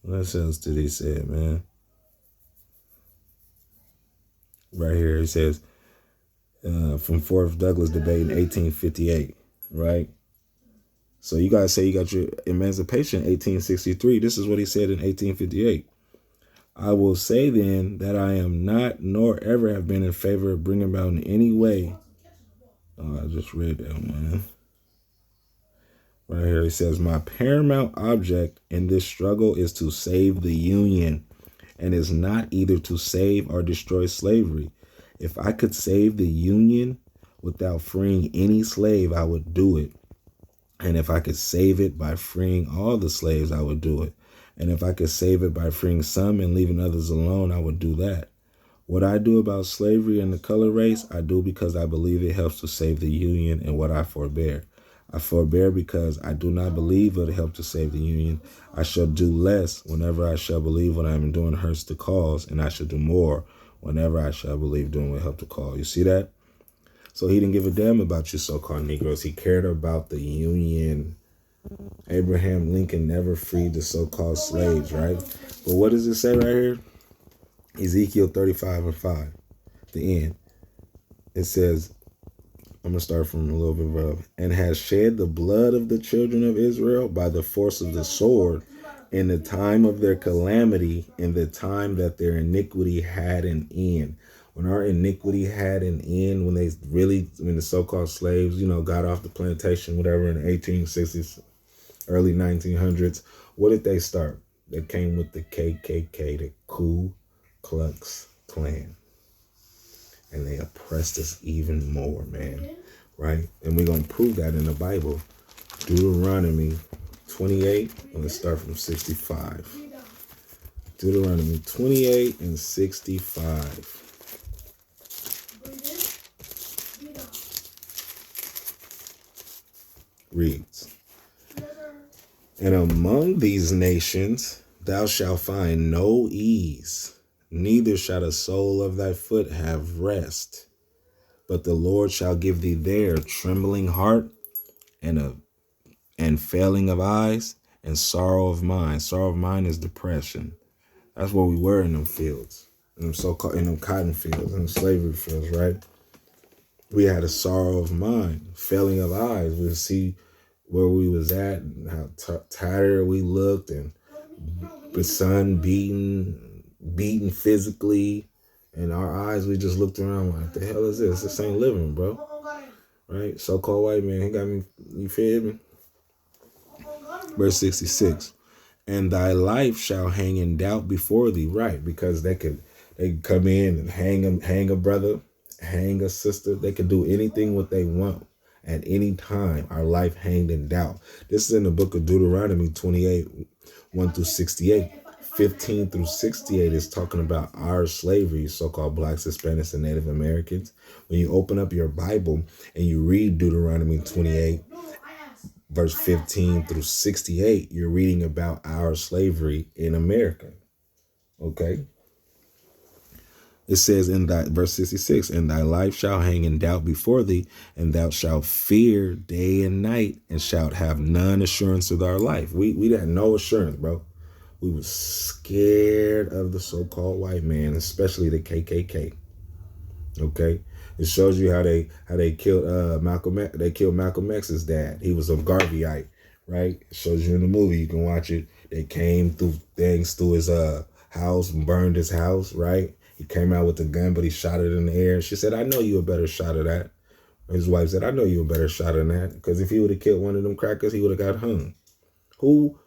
What else did he say, man? Right here, he says, from Fourth Douglas debate in 1858, right? So you guys say you got your emancipation in 1863. This is what he said in 1858. I will say then that I am not nor ever have been in favor of bringing about in any way. Oh, I just read that, man. Right here, he says, my paramount object in this struggle is to save the Union, and is not either to save or destroy slavery. If I could save the Union without freeing any slave, I would do it. And if I could save it by freeing all the slaves, I would do it. And if I could save it by freeing some and leaving others alone, I would do that. What I do about slavery and the color race, I do because I believe it helps to save the Union, and what I forbear. I forbear because I do not believe it will help to save the Union. I shall do less whenever I shall believe what I am doing hurts the cause, and I shall do more whenever I shall believe doing will help the cause. You see that? So he didn't give a damn about you so-called Negroes. He cared about the Union. Abraham Lincoln never freed the so-called slaves, right? But what does it say right here? Ezekiel 35:5, the end. It says, I'm going to start from a little bit above. And has shed the blood of the children of Israel by the force of the sword in the time of their calamity, in the time that their iniquity had an end. When our iniquity had an end, when the so-called slaves, got off the plantation, whatever, in the 1860s, early 1900s, what did they start? They came with the KKK, the Ku Klux Klan. And they oppressed us even more, man. Right? And we're going to prove that in the Bible. Deuteronomy 28. Let's start from 65. Deuteronomy 28 and 65. Reads, and among these nations thou shalt find no ease, neither shall the sole of thy foot have rest. But the Lord shall give thee there trembling heart and failing of eyes and sorrow of mind. Sorrow of mind is depression. That's what we were in them fields, in them cotton fields, in the slavery fields, right? We had a sorrow of mind, failing of eyes. We would see where we was at and how tired we looked, and the sun beaten physically. And our eyes, we just looked around like, the hell is this? This ain't living, bro. Right? So-called white man, he got me, you feel me? Verse 66. And thy life shall hang in doubt before thee. Right, because they could They can come in and hang a brother, hang a sister. They can do anything what they want at any time. Our life hanged in doubt. This is in the book of Deuteronomy 28, 1 through 68. 15 through 68 is talking about our slavery, so-called blacks, Hispanics, and Native Americans. When you open up your Bible and you read Deuteronomy 28, verse 15 through 68, you're reading about our slavery in America. Okay? It says in verse 66, and thy life shall hang in doubt before thee, and thou shalt fear day and night, and shalt have none assurance of our life. We had no assurance, bro. We was scared of the so-called white man, especially the KKK. Okay, it shows you how they killed Malcolm X. They killed Malcolm X's dad. He was a Garveyite, right? It shows you in the movie. You can watch it. They came through his house and burned his house, right? He came out with a gun, but he shot it in the air. She said, "I know you a better shot of that." His wife said, "I know you a better shot than that, because if he would have killed one of them crackers, he would have got hung." Who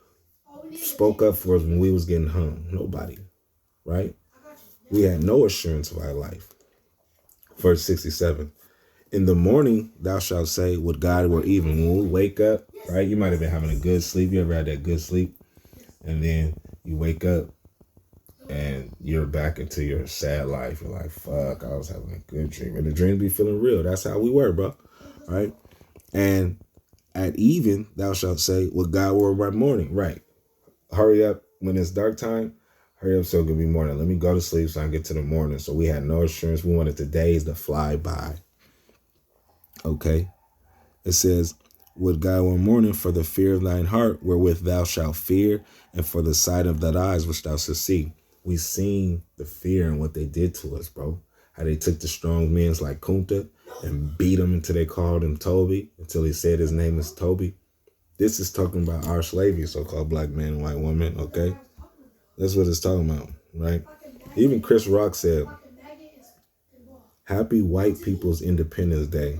spoke up for us when we was getting hung? Nobody, right? We had no assurance of our life. Verse 67. In the morning, thou shalt say, would God were even. When we wake up, right? You might have been having a good sleep. You ever had that good sleep? And then you wake up and you're back into your sad life. You're like, fuck, I was having a good dream. And the dreams be feeling real. That's how we were, bro. Right? And at even, thou shalt say, would God were by morning. Right. Hurry up when it's dark time. Hurry up so it can be morning. Let me go to sleep so I can get to the morning. So we had no assurance. We wanted the days to fly by. Okay. It says, would God one morning for the fear of thine heart, wherewith thou shalt fear, and for the sight of thine eyes, which thou shalt see. We seen the fear and what they did to us, bro. How they took the strong men like Kunta and beat him until they called him Toby, until he said his name is Toby. This is talking about our slavery, so-called black man and white woman, okay? That's what it's talking about, right? Even Chris Rock said, happy white people's Independence Day.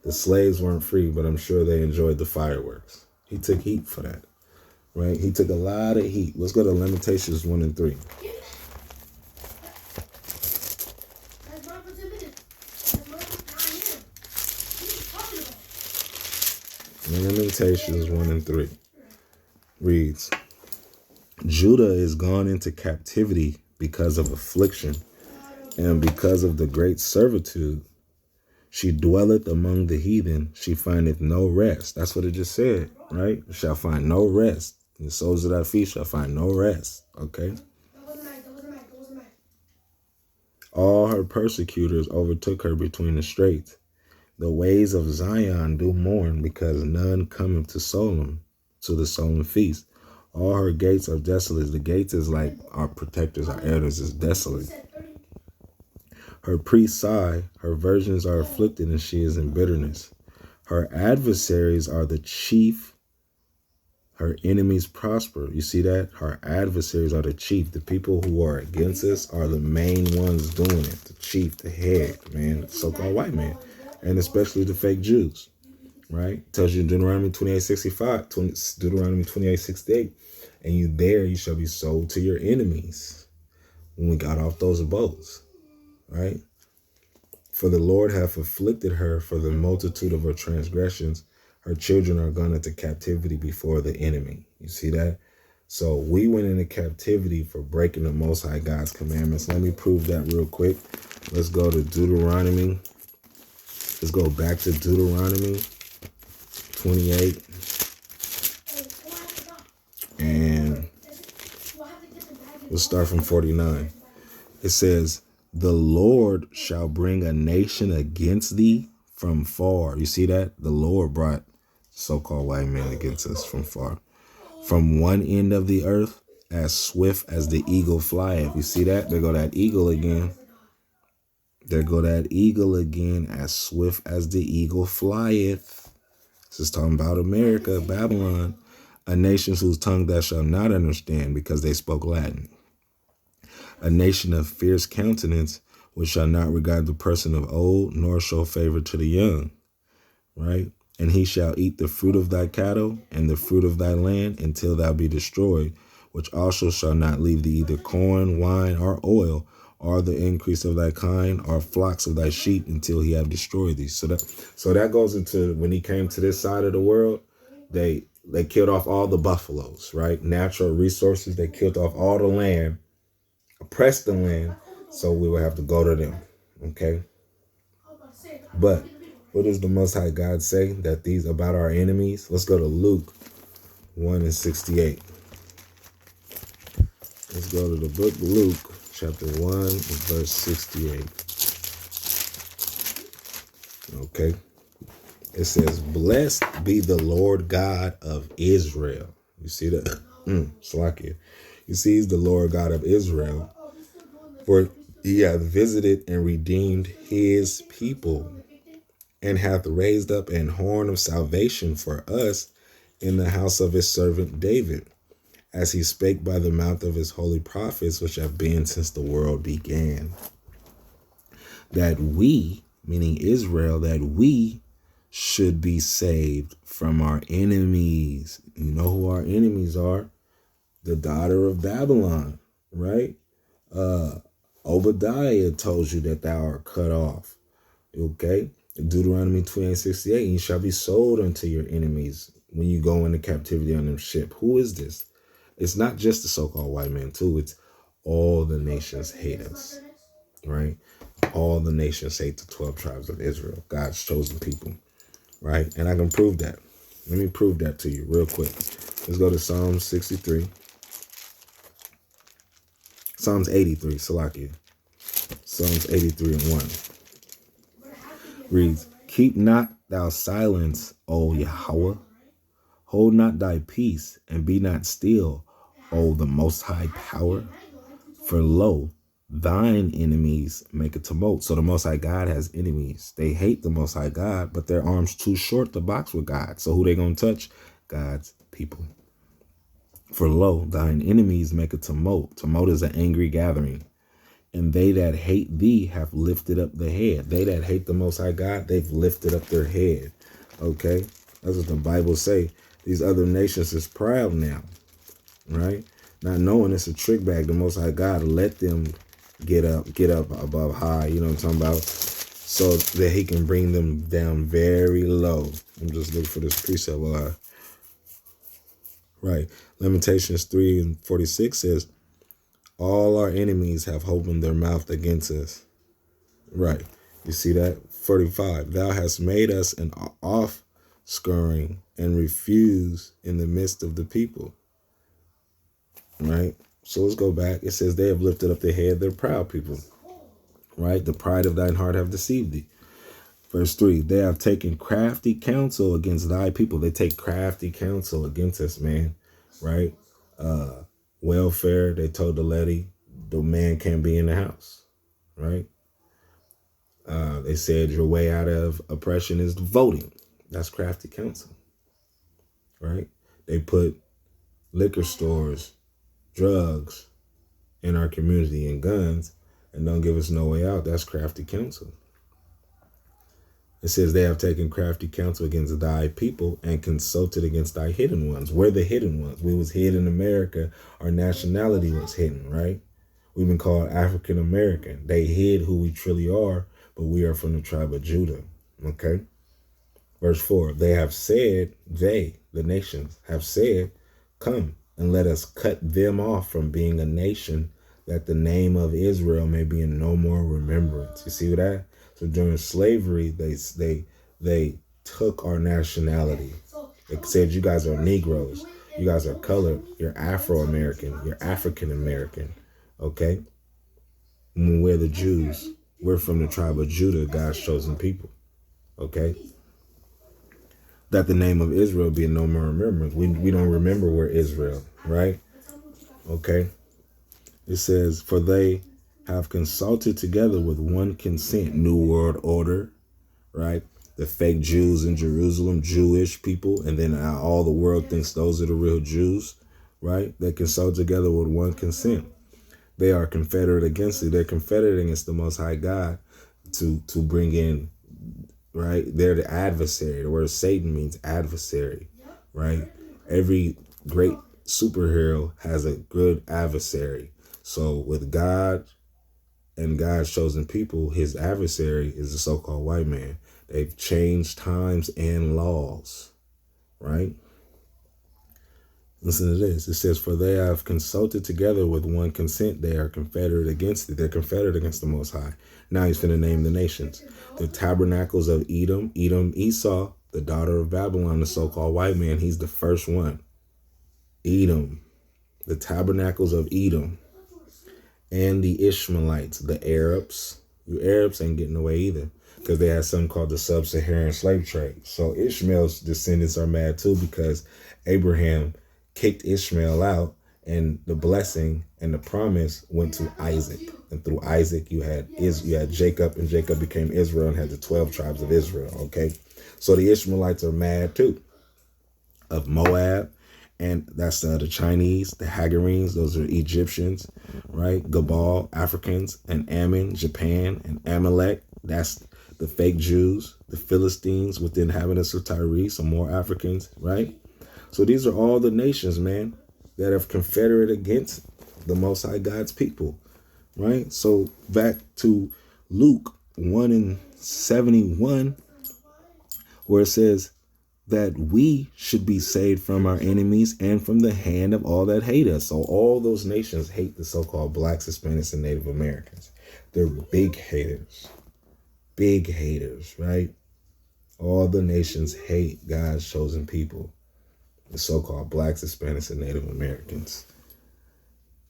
The slaves weren't free, but I'm sure they enjoyed the fireworks. He took heat for that, right? He took a lot of heat. Let's go to Lamentations 1 and 3. Lamentations 1 and 3 reads, Judah is gone into captivity because of affliction, and because of the great servitude. She dwelleth among the heathen, she findeth no rest. That's what it just said, right? Shall find no rest. The soles of thy feet shall find no rest, okay? All her persecutors overtook her between the straits. The ways of Zion do mourn, because none cometh to the solemn feast. All her gates are desolate. The gates is like our protectors, our elders is desolate. Her priests sigh, her virgins are afflicted, and she is in bitterness. Her adversaries are the chief, her enemies prosper. You see that? Her adversaries are the chief. The people who are against us are the main ones doing it. The chief, the head, man, the so-called white man, and especially the fake Jews, right? It tells you in Deuteronomy 28:65, Deuteronomy 28:68, and you shall be sold to your enemies. When we got off those boats, right? For the Lord hath afflicted her for the multitude of her transgressions. Her children are gone into captivity before the enemy. You see that? So we went into captivity for breaking the Most High God's commandments. Let me prove that real quick. Let's go to Deuteronomy. Let's go back to Deuteronomy 28. And we'll start from 49. It says, the Lord shall bring a nation against thee from far. You see that? The Lord brought so-called white men against us from far. From one end of the earth, as swift as the eagle flieth. You see that? There go that eagle again. There go that eagle again, as swift as the eagle flieth. This is talking about America, Babylon, a nation whose tongue thou shalt not understand, because they spoke Latin. A nation of fierce countenance, which shall not regard the person of old, nor show favor to the young, right? And he shall eat the fruit of thy cattle and the fruit of thy land until thou be destroyed, which also shall not leave thee either corn, wine, or oil, All the increase of thy kind are flocks of thy sheep until he have destroyed thee. So that goes into when he came to this side of the world, they killed off all the buffaloes, right? Natural resources. They killed off all the land, oppressed the land, so we would have to go to them. Okay. But what does the Most High God say that these about our enemies? Let's go to Luke 1:68. Let's go to the book of Luke, chapter 1, and verse 68. Okay. It says, blessed be the Lord God of Israel. You see that? Slakia. You see, he's the Lord God of Israel. For he hath visited and redeemed his people, and hath raised up an horn of salvation for us in the house of his servant David, as he spake by the mouth of his holy prophets, which have been since the world began. That we, meaning Israel, that we should be saved from our enemies. You know who our enemies are? The daughter of Babylon, right? Obadiah told you that thou art cut off. Okay? Deuteronomy 28:68, you shall be sold unto your enemies when you go into captivity on them ship. Who is this? It's not just the so-called white man too. It's all the nations hate us, right? All the nations hate the 12 tribes of Israel, God's chosen people, right? And I can prove that. Let me prove that to you real quick. Let's go to Psalm 63. Psalms 83, Salakia. Psalms 83:1. Reads, keep not thou silence, O Yahweh. Hold not thy peace, and be not still, O the Most High Power. For lo, thine enemies make a tumult. So the Most High God has enemies. They hate the Most High God, but their arms too short to box with God. So who they gonna touch? God's people. For lo, thine enemies make a tumult. Tumult is an angry gathering. And they that hate thee have lifted up the head. They that hate the Most High God, they've lifted up their head. Okay? That's what the Bible say. These other nations is proud now. Right? Not knowing it's a trick bag. The Most High God let them get up above high. You know what I'm talking about? So that he can bring them down very low. I'm just looking for this precept. Right. Lamentations 3:46 says, all our enemies have opened their mouth against us. Right. You see that? 45. Thou hast made us an offscouring and refuse in the midst of the people. Right. So let's go back. It says they have lifted up their head. They're proud people. Right. The pride of thine heart have deceived thee. Verse 3. They have taken crafty counsel against thy people. They take crafty counsel against us, man. Right. Welfare, they told the lady, the man can't be in the house, right? They said your way out of oppression is voting. That's crafty counsel, right? They put liquor stores, drugs in our community and guns and don't give us no way out. That's crafty counsel. It says they have taken crafty counsel against thy people and consulted against thy hidden ones. We're the hidden ones. We was hid in America. Our nationality was hidden, right? We've been called African American. They hid who we truly are, but we are from the tribe of Judah. Okay. Verse 4. They have said, the nations have said, come and let us cut them off from being a nation, that the name of Israel may be in no more remembrance. You see that? So during slavery, they took our nationality. They said, you guys are Negroes. You guys are colored. You're Afro-American. You're African-American. Okay? When we're the Jews, we're from the tribe of Judah, God's chosen people. Okay? That the name of Israel be in no more remembrance. We don't remember we're Israel, right? Okay? It says, for they have consulted together with one consent, New World Order, right? The fake Jews in Jerusalem, Jewish people, and then all the world thinks those are the real Jews, right? They consult together with one consent. They are confederate against it. They're confederate against the Most High God to bring in, right? They're the adversary. The word Satan means adversary, right? Every great superhero has a good adversary. So with God and God's chosen people, his adversary is the so-called white man. They've changed times and laws, right? Listen to this. It says, for they have consulted together with one consent. They are confederate against it. They're confederate against the Most High. Now he's going to name the nations. The tabernacles of Edom, Esau, the daughter of Babylon, the so-called white man. He's the first one. Edom, the tabernacles of Edom, and the Ishmaelites, the Arabs. You Arabs ain't getting away either, because they had something called the sub-Saharan slave trade. So Ishmael's descendants are mad too, because Abraham kicked Ishmael out, and the blessing and the promise went to Isaac. And through Isaac, you had Jacob, and Jacob became Israel and had the 12 tribes of Israel. Okay, so the Ishmaelites are mad too, of Moab, and that's the Chinese, the Hagarenes. Those are Egyptians, right? Gabal, Africans, and Ammon, Japan, and Amalek. That's the fake Jews, the Philistines with the inhabitants of Tyre, some more Africans, right? So these are all the nations, man, that have confederate against the Most High God's people, right? So back to Luke 1:71, where it says that we should be saved from our enemies and from the hand of all that hate us. So all those nations hate the so-called blacks, Hispanics, and Native Americans. They're big haters, right? All the nations hate God's chosen people, the so-called blacks, Hispanics, and Native Americans,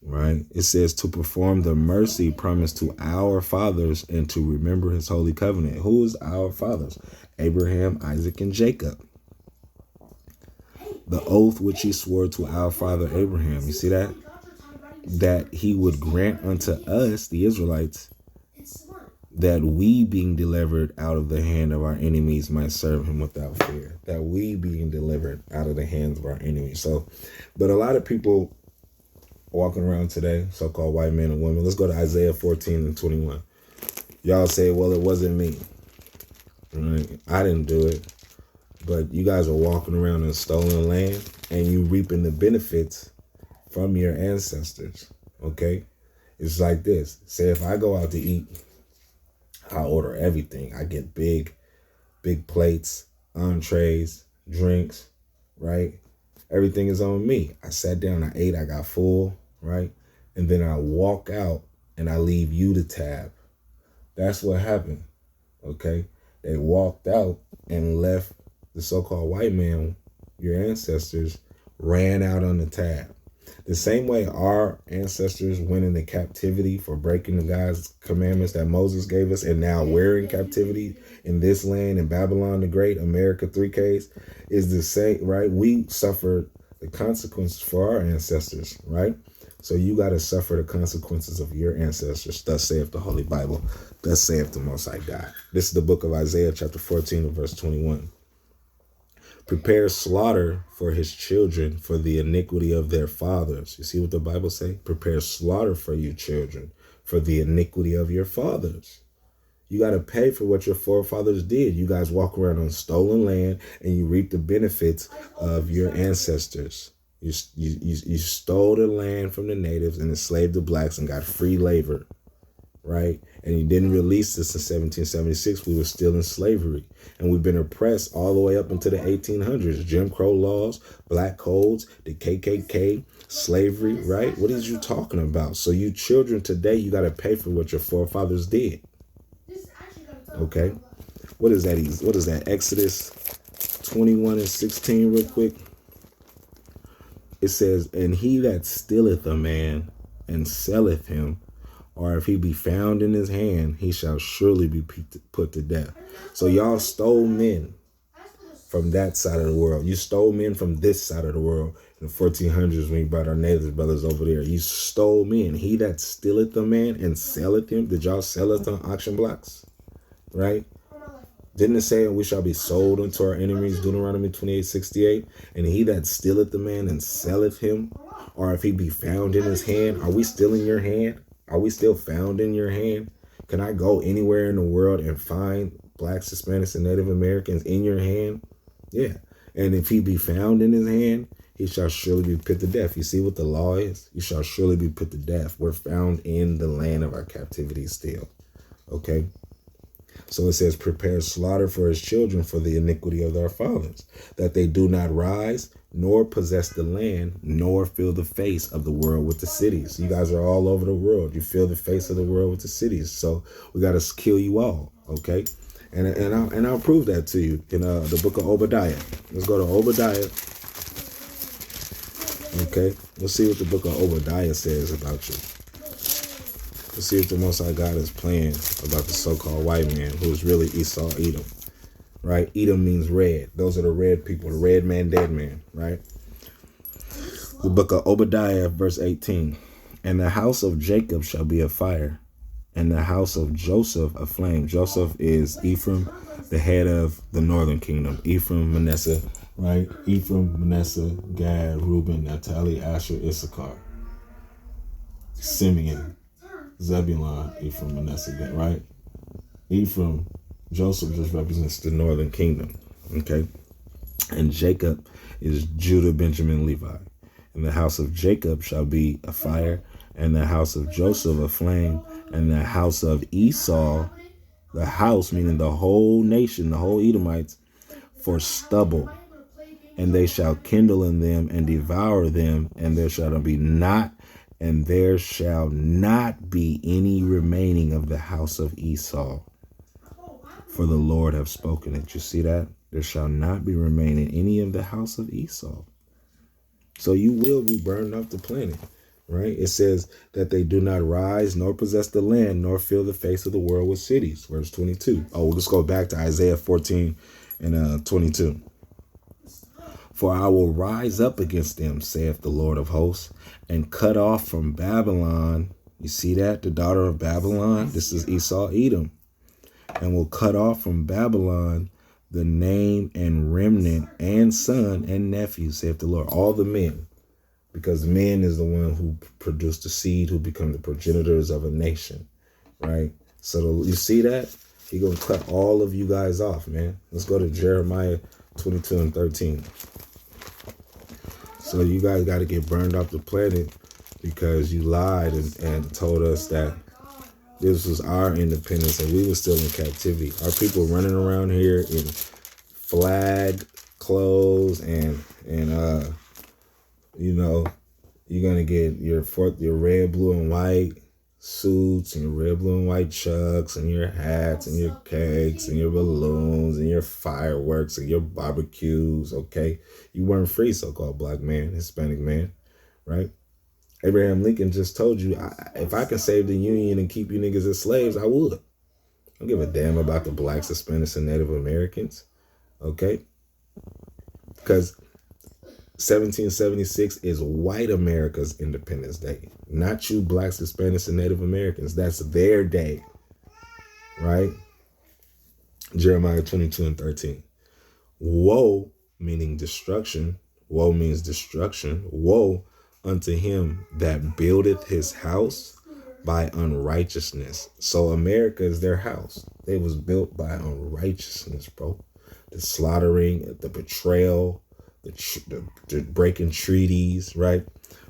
right? It says to perform the mercy promised to our fathers and to remember his holy covenant. Who is our fathers? Abraham, Isaac, and Jacob. The oath which he swore to our father Abraham. You see that? That he would grant unto us, the Israelites, that we being delivered out of the hand of our enemies might serve him without fear. That we being delivered out of the hands of our enemies. So, but a lot of people walking around today, so-called white men and women. Let's go to Isaiah 14:21. Y'all say, well, it wasn't me. Right? I didn't do it. But you guys are walking around in stolen land and you reaping the benefits from your ancestors. Okay? It's like this. Say if I go out to eat, I order everything. I get big plates, entrees, drinks, right? Everything is on me. I sat down, I ate, I got full, right? And then I walk out and I leave you the tab. That's what happened, okay? They walked out and left the so-called white man, your ancestors, ran out on the tab. The same way our ancestors went into captivity for breaking the God's commandments that Moses gave us, and now we're in captivity in this land, in Babylon the Great, America 3Ks, is the same, right? We suffered the consequences for our ancestors, right? So you got to suffer the consequences of your ancestors. Thus saith the Holy Bible. Thus saith the Most High God. This is the book of Isaiah, chapter 14, verse 21. Prepare slaughter for his children for the iniquity of their fathers. You see what the Bible say? Prepare slaughter for you children for the iniquity of your fathers. You got to pay for what your forefathers did. You guys walk around on stolen land and you reap the benefits of your ancestors. You stole the land from the natives and enslaved the blacks and got free labor, right? And you didn't release this in 1776. We were still in slavery. And we've been oppressed all the way up into the 1800s. Jim Crow laws, black codes, the KKK, slavery, right? What is you talking about? So you children today, you got to pay for what your forefathers did. Okay? What is that? What is that? Exodus 21:16 real quick. It says, and he that stealeth a man and selleth him, or if he be found in his hand, he shall surely be put to death. So y'all stole men from that side of the world. You stole men from this side of the world in the 1400s when you brought our native brothers over there. You stole men. He that stealeth a man and selleth him. Did y'all sell us on auction blocks? Right? Didn't it say we shall be sold unto our enemies, Deuteronomy 28:68? And he that stealeth the man and selleth him, or if he be found in his hand, are we still in your hand? Are we still found in your hand? Can I go anywhere in the world and find blacks, Hispanics, and Native Americans in your hand? Yeah. And if he be found in his hand, he shall surely be put to death. You see what the law is? You shall surely be put to death. We're found in the land of our captivity still. Okay? So it says, prepare slaughter for his children for the iniquity of their fathers, that they do not rise, nor possess the land, nor fill the face of the world with the cities. You guys are all over the world. You fill the face of the world with the cities. So we got to kill you all. Okay? And I'll prove that to you in the book of Obadiah. Let's go to Obadiah. Okay, let's see what the book of Obadiah says about you. Let's see if the Most High God is playing about the so-called white man who is really Esau, Edom. Right? Edom means red. Those are the red people, the red man, dead man. Right? The book of Obadiah, verse 18. And the house of Jacob shall be a fire, and the house of Joseph a flame. Joseph is Ephraim, the head of the northern kingdom. Ephraim, Manasseh, right? Ephraim, Manasseh, Gad, Reuben, Naphtali, Asher, Issachar, Simeon, Zebulun, Ephraim, Manasseh, Gad, right? Ephraim, Joseph just represents the northern kingdom, okay? And Jacob is Judah, Benjamin, Levi. And the house of Jacob shall be a fire, and the house of Joseph a flame, and the house of Esau, the house meaning the whole nation, the whole Edomites, for stubble. And they shall kindle in them and devour them, and there shall not be any remaining of the house of Esau. For the Lord have spoken it. You see that? There shall not be remaining any of the house of Esau. So you will be burned off the planet, right? It says that they do not rise, nor possess the land, nor fill the face of the world with cities. Verse 22. Oh, let's go back to Isaiah 14 and 22. For I will rise up against them, saith the Lord of hosts, and cut off from Babylon. You see that? The daughter of Babylon. This is Esau, Edom. And will cut off from Babylon the name and remnant and son and nephew, saith the Lord. All the men. Because men is the one who produced the seed who become the progenitors of a nation. Right? So you see that? He's going to cut all of you guys off, man. Let's go to Jeremiah 22 and 13. So you guys got to get burned off the planet because you lied and told us that this was our independence and we were still in captivity. Our people running around here in flag clothes and you know, you're going to get your red, blue, and white suits and your red, blue, and white chucks and your hats and your cakes and your balloons and your fireworks and your barbecues, okay? You weren't free, so-called black man, Hispanic man, right? Abraham Lincoln just told you, if I can save the Union and keep you niggas as slaves, I would. I don't give a damn about the blacks, Hispanics, and Native Americans, okay? Because 1776 is white America's Independence Day, not you blacks, Hispanics, and Native Americans. That's their day, right? Jeremiah 22 and 13. Woe, meaning destruction. Woe means destruction. Woe unto him that buildeth his house by unrighteousness. So America is their house. It was built by unrighteousness, bro. The slaughtering, the betrayal, the breaking treaties, right?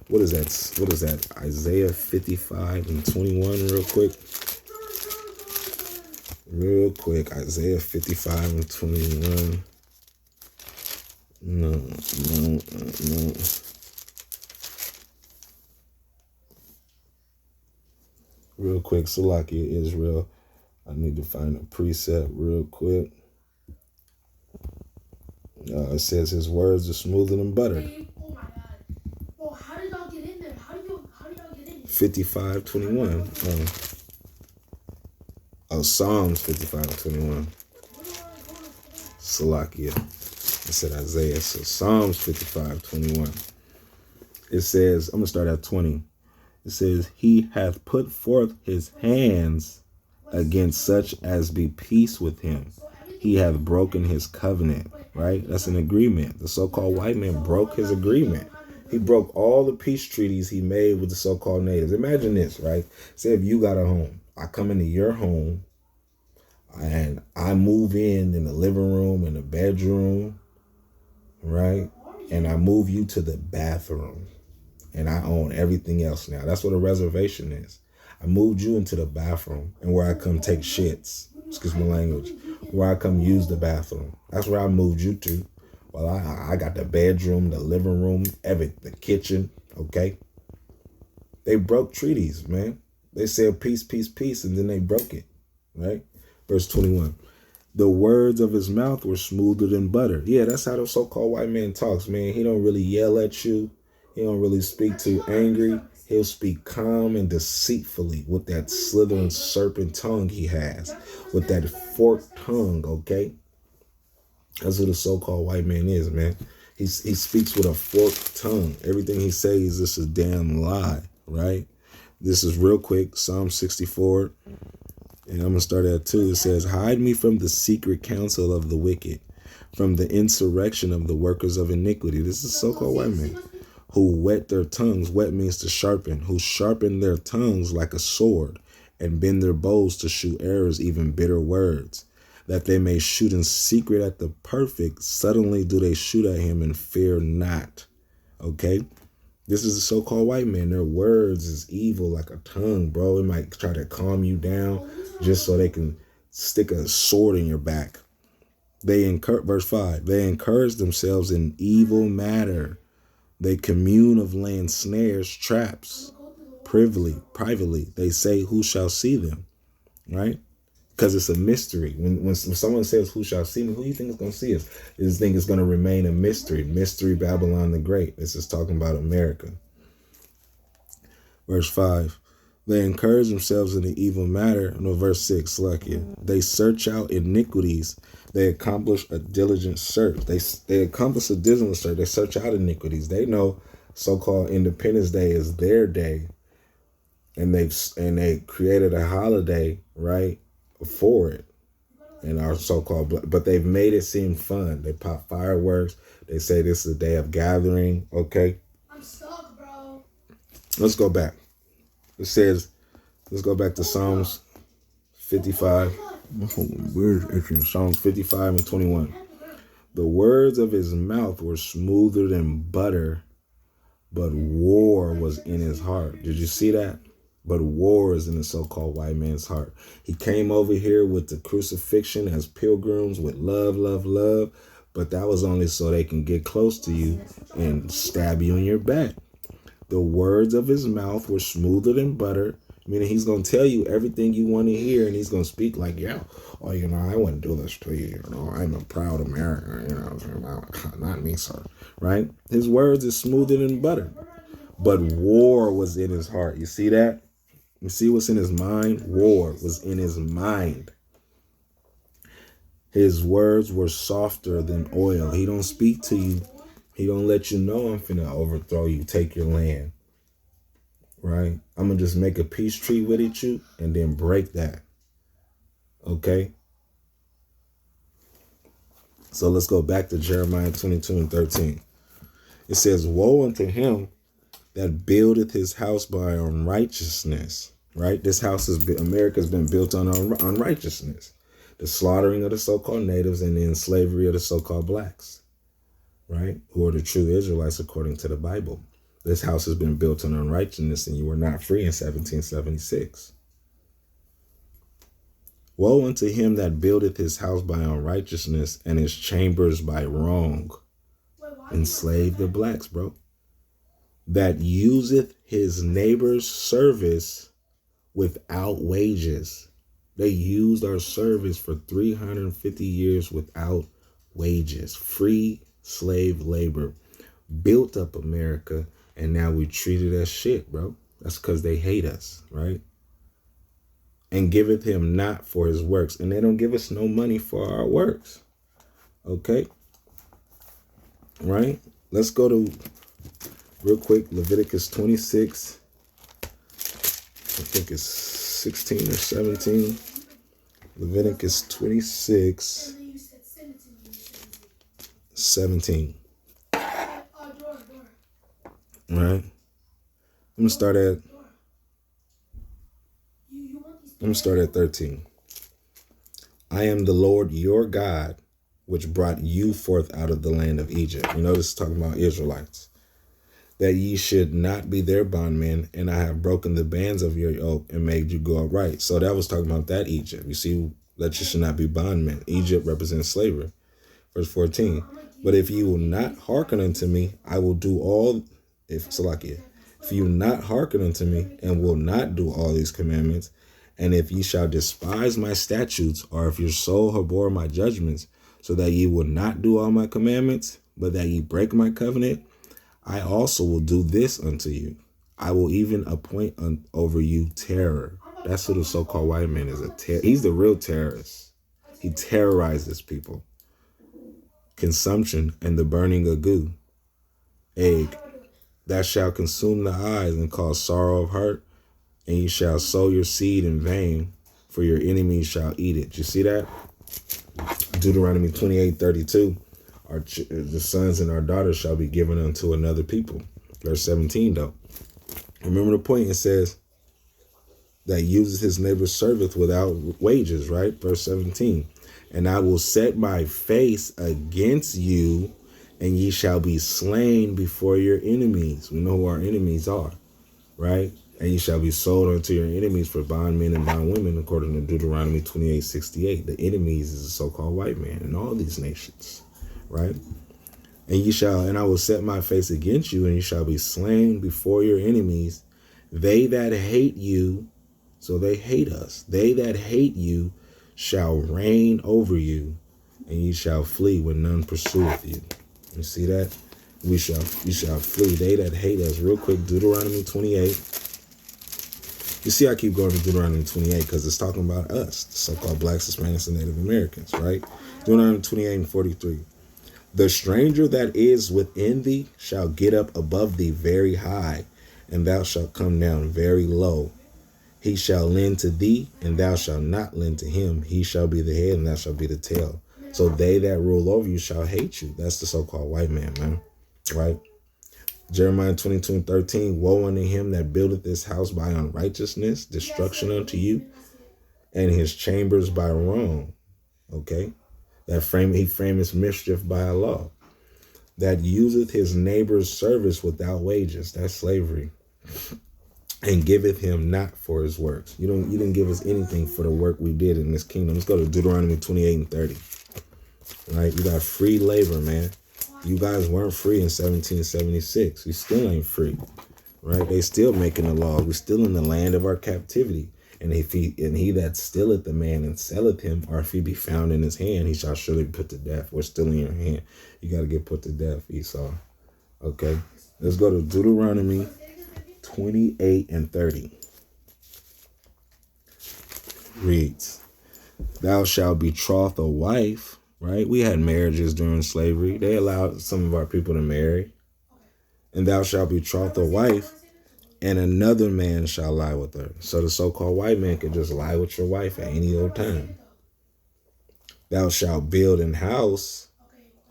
What is that? Isaiah 55 and 21 real quick. Isaiah 55 and 21. No. Real quick, Salakia, Israel. I need to find a precept real quick. It says his words are smoother than butter. Oh my God. Well, how did y'all get in there? How did y'all get in there? 55:21. Psalms 55:21. Salakia. I said Isaiah. So Psalms 55:21. It says, I'm going to start at 20. It says, he hath put forth his hands against such as be peace with him. He hath broken his covenant, right? That's an agreement. The so-called white man broke his agreement. He broke all the peace treaties he made with the so-called natives. Imagine this, right? Say if you got a home, I come into your home and I move in the living room and the bedroom, right? And I move you to the bathroom. And I own everything else now. That's what a reservation is. I moved you into the bathroom and where I come take shits. Excuse my language. Where I come use the bathroom. That's where I moved you to. Well, I got the bedroom, the living room, the kitchen. Okay. They broke treaties, man. They said peace, peace, peace, and then they broke it. Right? Verse 21. The words of his mouth were smoother than butter. Yeah, that's how the so-called white man talks, man. He don't really yell at you. He don't really speak too angry. He'll speak calm and deceitfully with that slithering serpent tongue he has, with that forked tongue, okay? That's who the so-called white man is, man. He speaks with a forked tongue. Everything he says is just a damn lie, right? This is real quick, Psalm 64, and I'm going to start at 2. It says, hide me from the secret counsel of the wicked, from the insurrection of the workers of iniquity. This is so-called white man. Who wet their tongues, wet means to sharpen, who sharpen their tongues like a sword and bend their bows to shoot arrows, even bitter words, that they may shoot in secret at the perfect. Suddenly do they shoot at him and fear not. Okay? This is the so-called white man. Their words is evil like a tongue, bro. It might try to calm you down just so they can stick a sword in your back. Verse 5, they encourage themselves in evil matter. They commune of laying snares, traps, privately. They say, who shall see them? Right? Because it's a mystery. When someone says, who shall see me? Who do you think is going to see us? This thing is going to remain a mystery. Mystery Babylon the Great. This is talking about America. Verse 5. They encourage themselves in the evil matter. No, verse 6. They search out iniquities. They accomplish a diligent search. They accomplish a diligent search. They search out iniquities. They know so-called Independence Day is their day, and they created a holiday right for it, and our so-called. But they've made it seem fun. They pop fireworks. They say this is a day of gathering. Okay. I'm stuck, bro. Let's go back. It says, let's go back to Psalms 55. Where's it? Psalms 55 and 21. The words of his mouth were smoother than butter, but war was in his heart. Did you see that? But war is in the so-called white man's heart. He came over here with the crucifixion as pilgrims with love, love, love. But that was only so they can get close to you and stab you in your back. The words of his mouth were smoother than butter, meaning he's going to tell you everything you want to hear, and he's going to speak like, yeah, oh, I wouldn't do this to you. I'm a proud American, not me, sir, right? His words is smoother than butter, but war was in his heart. You see that? You see what's in his mind? War was in his mind. His words were softer than oil. He don't speak to you. He don't let you know I'm finna overthrow you, take your land. Right? I'm going to just make a peace treaty with you and then break that. Okay? So let's go back to Jeremiah 22 and 13. It says, woe unto him that buildeth his house by unrighteousness. Right? This house America's been built on unrighteousness. The slaughtering of the so-called natives and the slavery of the so-called blacks. Right? Who are the true Israelites according to the Bible. This house has been built on unrighteousness and you were not free in 1776. Woe unto him that buildeth his house by unrighteousness and his chambers by wrong. Enslave the blacks, bro. That useth his neighbor's service without wages. They used our service for 350 years without wages. Free slave labor. Built up America, and now we treat it as shit, bro. That's because they hate us, right? And giveth him not for his works. And they don't give us no money for our works. Okay? Right? Let's go to, real quick, Leviticus 26. I think it's 16 or 17. Leviticus 26, 17. All right. I'm gonna start at 13. I am the Lord your God, which brought you forth out of the land of Egypt. You know, this is talking about Israelites. That ye should not be their bondmen, and I have broken the bands of your yoke and made you go upright. So that was talking about that Egypt. You see, that you should not be bondmen. Egypt represents slavery. Verse 14. But if you will not hearken unto me, I will do all, if you not hearken unto me and will not do all these commandments, and if ye shall despise my statutes, or if your soul abhor my judgments, so that ye will not do all my commandments, but that ye break my covenant, I also will do this unto you. I will even appoint over you terror. That's who the so-called white man is. He's the real terrorist. He terrorizes people. Consumption and the burning of goo. Egg. That shall consume the eyes and cause sorrow of heart, and you shall sow your seed in vain, for your enemies shall eat it. You see that? Deuteronomy 28:32. The sons and our daughters shall be given unto another people. Verse 17, though. Remember the point, it says that uses his neighbor's servant without wages, right? Verse 17. And I will set my face against you, and ye shall be slain before your enemies. We know who our enemies are, right? And ye shall be sold unto your enemies for bondmen and bondwomen, according to Deuteronomy 28:68. The enemies is the so-called white man in all these nations, right? And I will set my face against you, and you shall be slain before your enemies. They that hate you, so they hate us. They that hate you shall reign over you, and ye shall flee when none pursueth you. You see that? You shall flee. They that hate us. Real quick, Deuteronomy 28. You see, I keep going to Deuteronomy 28 because it's talking about us, the so-called blacks, Hispanics, and Native Americans, right? Deuteronomy 28:43. The stranger that is within thee shall get up above thee very high, and thou shalt come down very low. He shall lend to thee, and thou shalt not lend to him. He shall be the head, and thou shalt be the tail. So they that rule over you shall hate you. That's the so-called white man, right? Jeremiah 22:13. Woe unto him that buildeth this house by unrighteousness, destruction unto you, and his chambers by wrong. Okay? He frameth mischief by a law. That useth his neighbor's service without wages. That's slavery. And giveth him not for his works. You didn't give us anything for the work we did in this kingdom. Let's go to Deuteronomy 28:30. Right? You got free labor, man. You guys weren't free in 1776. We still ain't free. Right? They still making the laws. We're still in the land of our captivity. And he that stealeth the man and selleth him, or if he be found in his hand, he shall surely be put to death. We're still in your hand. You got to get put to death, Esau. Okay. Let's go to Deuteronomy 28:30. Reads, thou shalt betroth a wife, right? We had marriages during slavery. They allowed some of our people to marry. And thou shalt betroth a wife, and another man shall lie with her. So the so-called white man could just lie with your wife at any old time. Thou shalt build an house.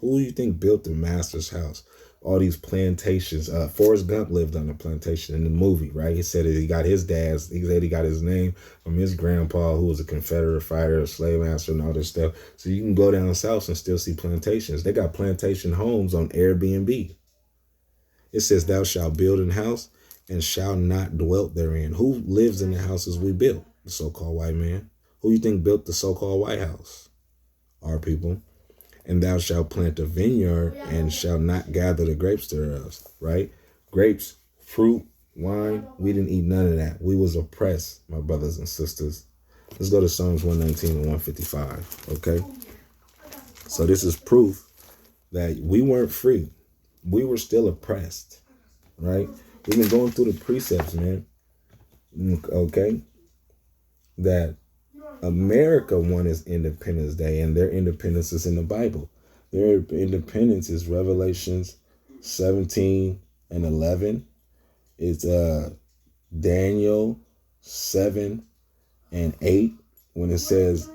Who do you think built the master's house? All these plantations. Forrest Gump lived on a plantation in the movie, right? He said he got his name from his grandpa, who was a Confederate fighter, a slave master, and all this stuff. So you can go down south and still see plantations. They got plantation homes on Airbnb. It says, thou shalt build an house and shall not dwell therein. Who lives in the houses we built? The so-called white man. Who you think built the so-called White House? Our people. And thou shalt plant a vineyard and shall not gather the grapes thereof. Right? Grapes, fruit, wine. We didn't eat none of that. We was oppressed, my brothers and sisters. Let's go to Psalms 119 and 155. Okay? So this is proof that we weren't free. We were still oppressed. Right? We've been going through the precepts, man. Okay? That America won its Independence Day, and their independence is in the Bible. Their independence is Revelations 17 and 11. It's Daniel 7 and 8, when it says,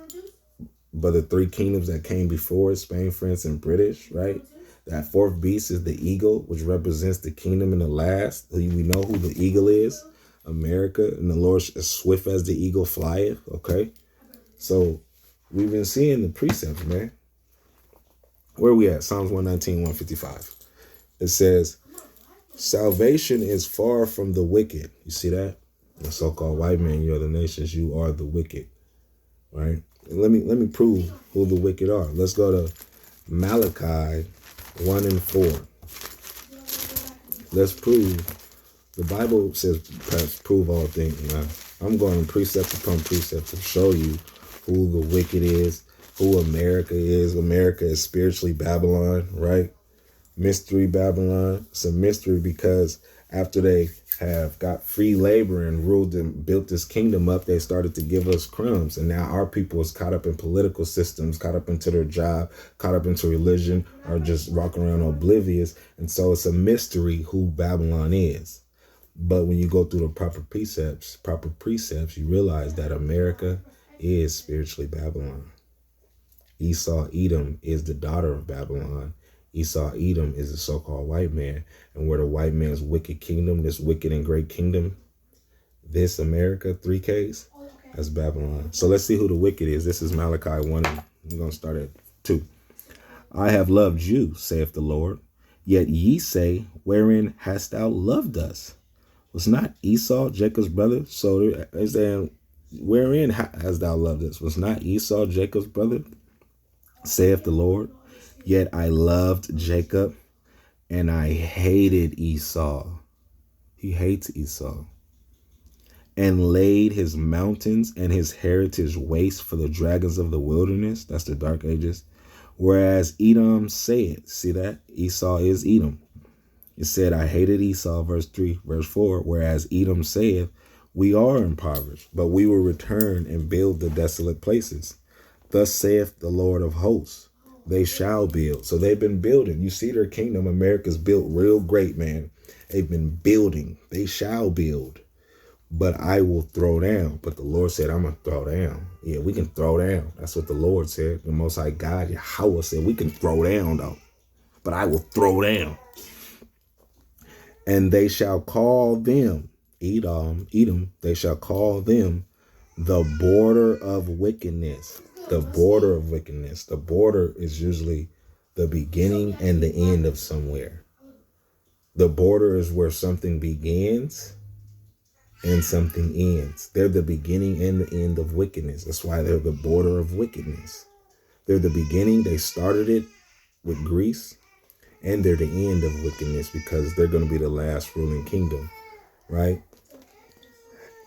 but the three kingdoms that came before it, Spain, France, and British, right? That fourth beast is the eagle, which represents the kingdom in the last. We know who the eagle is, America, and the Lord as swift as the eagle flieth, okay? So we've been seeing the precepts, man. Where are we at? Psalms 119, 155. It says, salvation is far from the wicked. You see that? The so-called white man, you are the nations, you are the wicked. Right? Let me prove who the wicked are. Let's go to Malachi 1 and 4. Let's prove. The Bible says prove all things. Now, I'm going precept upon precept to show you who the wicked is, who America is. America is spiritually Babylon, right? Mystery Babylon. It's a mystery because after they have got free labor and ruled and built this kingdom up, they started to give us crumbs. And now our people is caught up in political systems, caught up into their job, caught up into religion, or just walking around oblivious. And so it's a mystery who Babylon is. But when you go through the proper precepts, you realize that America is spiritually Babylon. Esau, Edom is the daughter of Babylon. Esau, Edom is the so-called white man. And where the white man's wicked kingdom, this wicked and great kingdom, this America, 3Ks, that's Babylon. So let's see who the wicked is. This is Malachi 1. We're going to start at 2. I have loved you, saith the Lord. Yet ye say, wherein hast thou loved us? Was not Esau Jacob's brother? So they're saying, wherein hast thou loved us? Was not Esau Jacob's brother? Saith the Lord. Yet I loved Jacob and I hated Esau. He hates Esau. And laid his mountains and his heritage waste for the dragons of the wilderness. That's the dark ages. Whereas Edom said, see that? Esau is Edom. It said, I hated Esau, verse 3, verse 4. Whereas Edom saith, we are impoverished, but we will return and build the desolate places. Thus saith the Lord of hosts, they shall build. So they've been building. You see their kingdom. America's built real great, man. They've been building. They shall build. But I will throw down. But the Lord said, I'm going to throw down. Yeah, we can throw down. That's what the Lord said. The Most High God, Yahweh, said, we can throw down, though. But I will throw down. And they shall call them, Edom, they shall call them the border of wickedness. The border of wickedness. The border is usually the beginning and the end of somewhere. The border is where something begins and something ends. They're the beginning and the end of wickedness. That's why they're the border of wickedness. They're the beginning. They started it with Greece. And they're the end of wickedness because they're going to be the last ruling kingdom, right?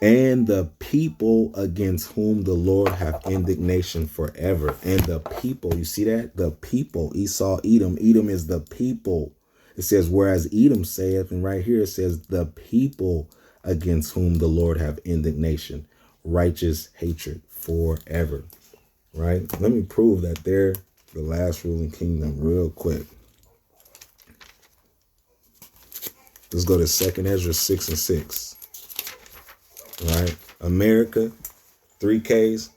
And the people against whom the Lord hath indignation forever. And the people, you see that? The people, Esau, Edom. Edom is the people. It says, whereas Edom saith, and right here it says, the people against whom the Lord hath indignation, righteous hatred forever, right? Let me prove that they're the last ruling kingdom real quick. Let's go to 2nd Ezra 6 and 6. Right? America, 3Ks,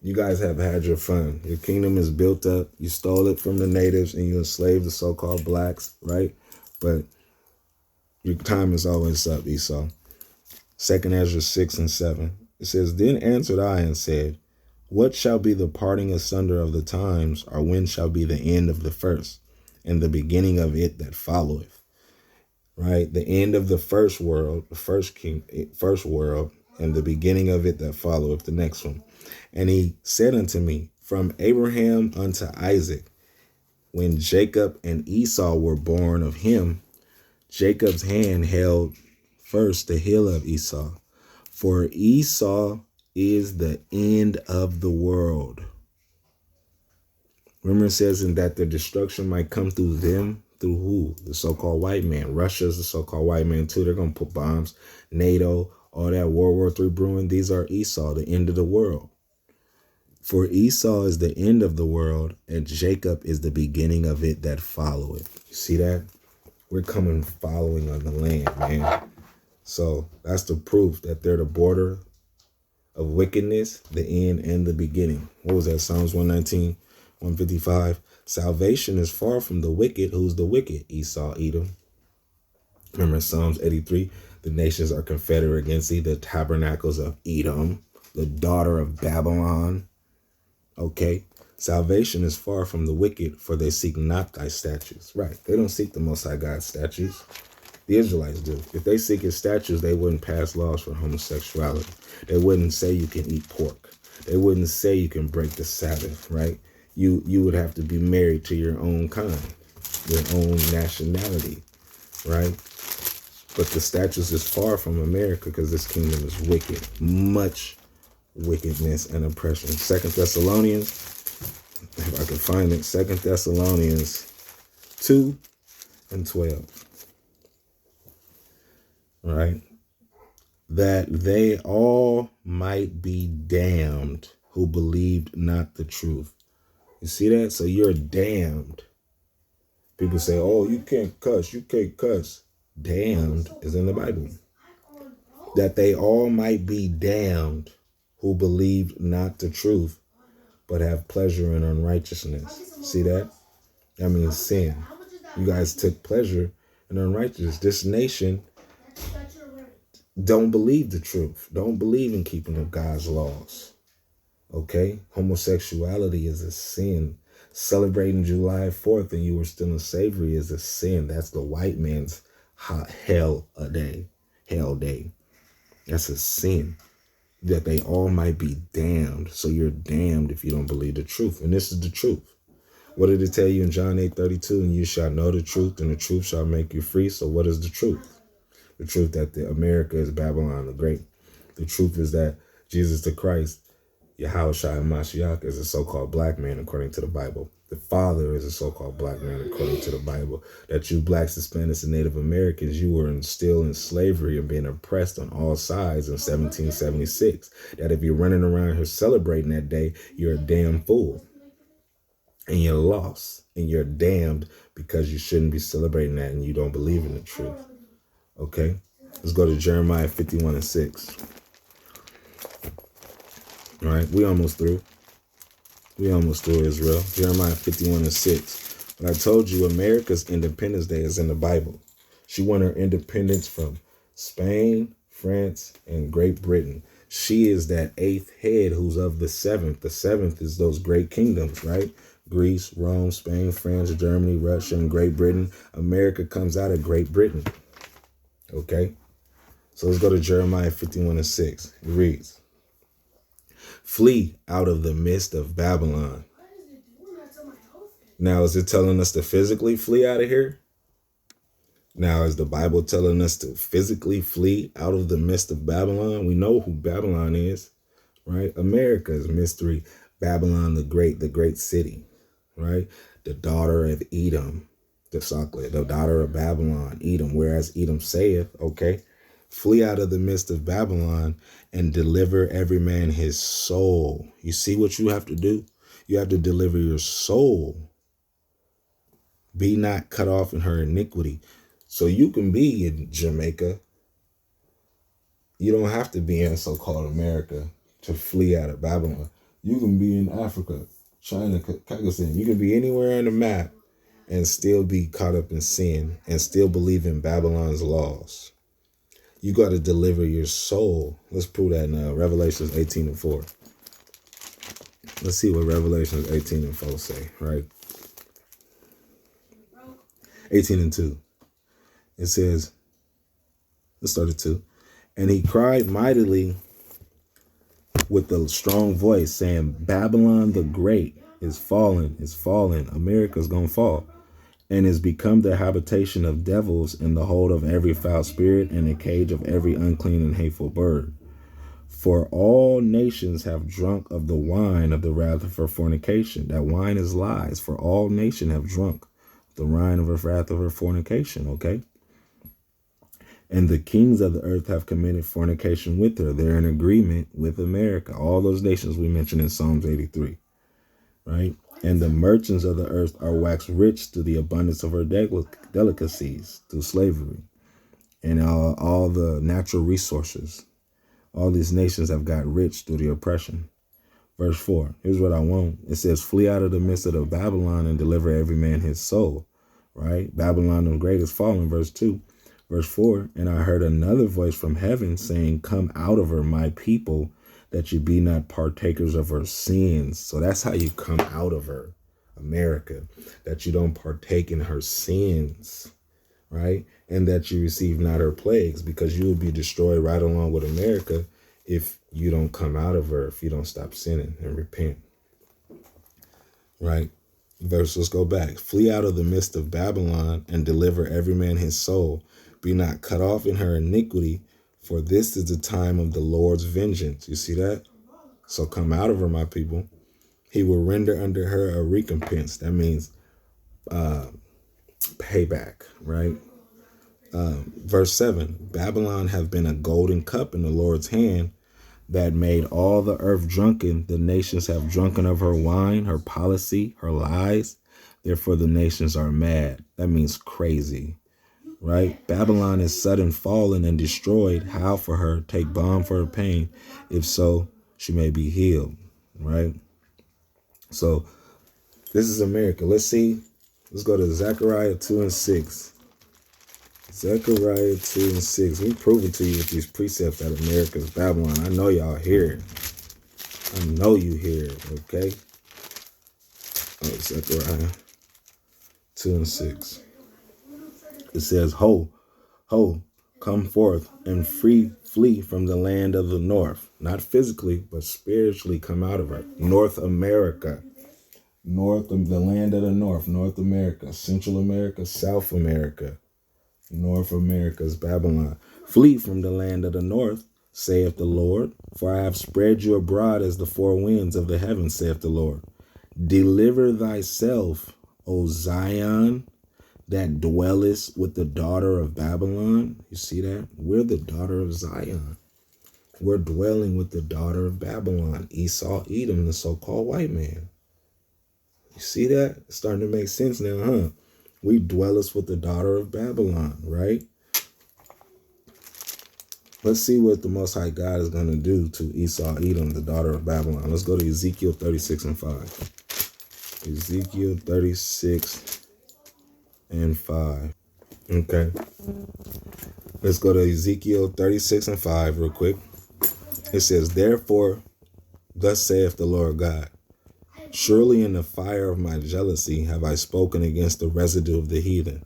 you guys have had your fun. Your kingdom is built up. You stole it from the natives and you enslaved the so-called blacks, right? But your time is always up, Esau. 2nd Ezra 6 and 7. It says, then answered I and said, what shall be the parting asunder of the times, or when shall be the end of the first, and the beginning of it that followeth? Right, the end of the first world, the first world, and the beginning of it that followeth, the next one. And he said unto me, from Abraham unto Isaac, when Jacob and Esau were born of him, Jacob's hand held first the heel of Esau. For Esau is the end of the world. Remember it says in that the destruction might come through them. Through who? The so-called white man. Russia's the so-called white man too. They're going to put bombs. NATO, all that World War III brewing. These are Esau, the end of the world. For Esau is the end of the world, and Jacob is the beginning of it that followeth. You see that? We're coming following on the land, man. So that's the proof that they're the border of wickedness, the end and the beginning. What was that? Psalms 119, 155. Salvation is far from the wicked. Who's the wicked? Esau, Edom. Remember Psalms 83. The nations are confederate against thee, the tabernacles of Edom, the daughter of Babylon. Okay. Salvation is far from the wicked, for they seek not thy statutes. Right. They don't seek the Most High God's statutes. The Israelites do. If they seek his statutes, they wouldn't pass laws for homosexuality. They wouldn't say you can eat pork. They wouldn't say you can break the Sabbath, right? You would have to be married to your own kind, your own nationality, right? But the statutes is far from America because this kingdom is wicked. Much wickedness and oppression. 2 Thessalonians, if I can find it, 2 Thessalonians 2 and 12. Right? That they all might be damned who believed not the truth. You see that? So you're damned. People say, oh, you can't cuss. You can't cuss. Damned is in the Bible. That they all might be damned who believed not the truth, but have pleasure in unrighteousness. See that? That means sin. You guys took pleasure in unrighteousness. This nation don't believe the truth. Don't believe in keeping of God's laws. Okay? Homosexuality is a sin. Celebrating July 4th and you were still in slavery is a sin. That's the white man's hell day. That's a sin. That they all might be damned. So you're damned if you don't believe the truth. And this is the truth. What did it tell you in John 8:32? And you shall know the truth, and the truth shall make you free. So what is the truth? The truth that America is Babylon the Great. The truth is that Jesus the Christ, Yahushua Mashiach, is a so-called black man according to the Bible. The Father is a so-called black man according to the Bible. That you blacks, Hispanics, and Native Americans, you were still in slavery and being oppressed on all sides in 1776. That if you're running around here celebrating that day, you're a damn fool. And you're lost. And you're damned because you shouldn't be celebrating that and you don't believe in the truth. Okay? Let's go to Jeremiah 51 and 6. All right, we almost through. We almost through, Israel. Jeremiah 51 and 6. But I told you America's Independence Day is in the Bible. She won her independence from Spain, France, and Great Britain. She is that eighth head who's of the seventh. The seventh is those great kingdoms, right? Greece, Rome, Spain, France, Germany, Russia, and Great Britain. America comes out of Great Britain. Okay? So let's go to Jeremiah 51 and 6. It reads, flee out of the midst of Babylon. Now, is it telling us to physically flee out of here? Now, is the Bible telling us to physically flee out of the midst of Babylon? We know who Babylon is, right? America is mystery. Babylon the great city, right? The daughter of Edom, the daughter of Babylon, Edom, whereas Edom saith, okay, flee out of the midst of Babylon and deliver every man his soul. You see what you have to do? You have to deliver your soul. Be not cut off in her iniquity. So you can be in Jamaica. You don't have to be in so-called America to flee out of Babylon. You can be in Africa, China, Pakistan. You can be anywhere on the map and still be caught up in sin and still believe in Babylon's laws. You got to deliver your soul. Let's prove that now. Revelations 18 and 4. Let's see what Revelations 18 and 4 say, right? 18 and 2. It says, let's start at 2. And he cried mightily with a strong voice, saying, Babylon the Great is fallen, is fallen. America's going to fall. And is become the habitation of devils and the hold of every foul spirit and the cage of every unclean and hateful bird. For all nations have drunk of the wine of the wrath of her fornication. That wine is lies. For all nations have drunk the wine of her wrath of her fornication, okay? And the kings of the earth have committed fornication with her. They're in agreement with America. All those nations we mentioned in Psalms 83, right? And the merchants of the earth are waxed rich through the abundance of her delicacies, through slavery, and all the natural resources. All these nations have got rich through the oppression. Verse 4, here's what I want. It says, flee out of the midst of Babylon and deliver every man his soul, right? Babylon the Great is fallen. Verse 2. Verse 4, and I heard another voice from heaven saying, come out of her, my people, that you be not partakers of her sins. So that's how you come out of her, America, that you don't partake in her sins, right? And that you receive not her plagues, because you will be destroyed right along with America if you don't come out of her, if you don't stop sinning and repent, right? Let's go back. Flee out of the midst of Babylon and deliver every man his soul. Be not cut off in her iniquity, for this is the time of the Lord's vengeance. You see that? So come out of her, my people. He will render unto her a recompense. That means payback, right? Verse 7, Babylon hath been a golden cup in the Lord's hand, that made all the earth drunken. The nations have drunken of her wine, her policy, her lies. Therefore the nations are mad. That means crazy, right? Babylon is sudden fallen and destroyed. Howl for her, take balm for her pain. If so, she may be healed, right? So this is America. Let's see. Let's go to Zechariah 2 and 6. Zechariah 2 and 6. We prove it to you with these precepts that America's Babylon. I know y'all hear it. I know you hear it, okay? Oh, Zechariah 2 and 6. It says, Ho, come forth and flee from the land of the north. Not physically, but spiritually come out of her. North America. North of the land of the north. North America. Central America. South America. North America's Babylon. Flee from the land of the north, saith the Lord, for I have spread you abroad as the four winds of the heavens, saith the Lord. Deliver thyself, O Zion, that dwellest with the daughter of Babylon. You see that? We're the daughter of Zion. We're dwelling with the daughter of Babylon, Esau, Edom, the so-called white man. You see that? It's starting to make sense now, huh? We dwellest with the daughter of Babylon, right? Let's see what the Most High God is going to do to Esau, Edom, the daughter of Babylon. Let's go to Ezekiel 36 and 5. Ezekiel 36 and 5. Okay. Let's go to Ezekiel 36 and 5 real quick. It says, Therefore, thus saith the Lord God, surely in the fire of my jealousy have I spoken against the residue of the heathen,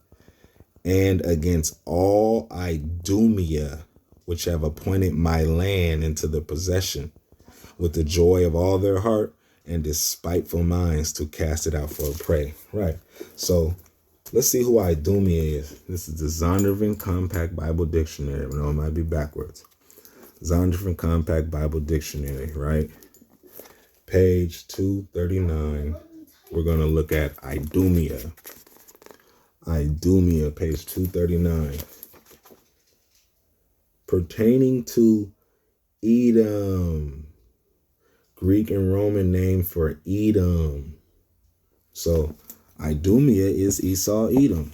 and against all Idumea, which have appointed my land into the possession, with the joy of all their heart and despiteful minds to cast it out for a prey. Right. So let's see who Idumea is. This is the Zondervan Compact Bible Dictionary. No, it might be backwards. Zondervan Compact Bible Dictionary, right? Page 239, we're going to look at Idumea. Idumea, page 239. Pertaining to Edom. Greek and Roman name for Edom. So, Idumea is Esau, Edom,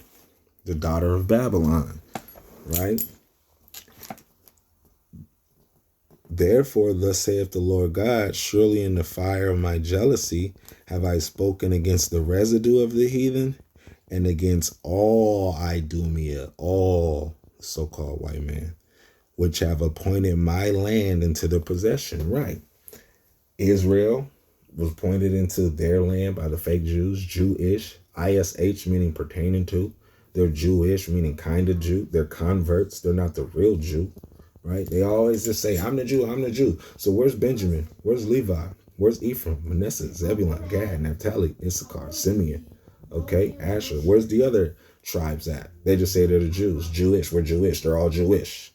the daughter of Babylon, right? Therefore, thus saith the Lord God, surely in the fire of my jealousy have I spoken against the residue of the heathen and against all Idumea, all so-called white man, which have appointed my land into the possession. Right. Israel was pointed into their land by the fake Jews, Jewish, ISH meaning pertaining to. They're Jewish, meaning kind of Jew. They're converts. They're not the real Jew. Right? They always just say, I'm the Jew, I'm the Jew. So where's Benjamin? Where's Levi? Where's Ephraim, Manasseh, Zebulun, Gad, Naphtali, Issachar, Simeon? Okay, Asher. Where's the other tribes at? They just say they're the Jews. Jewish, we're Jewish. They're all Jewish.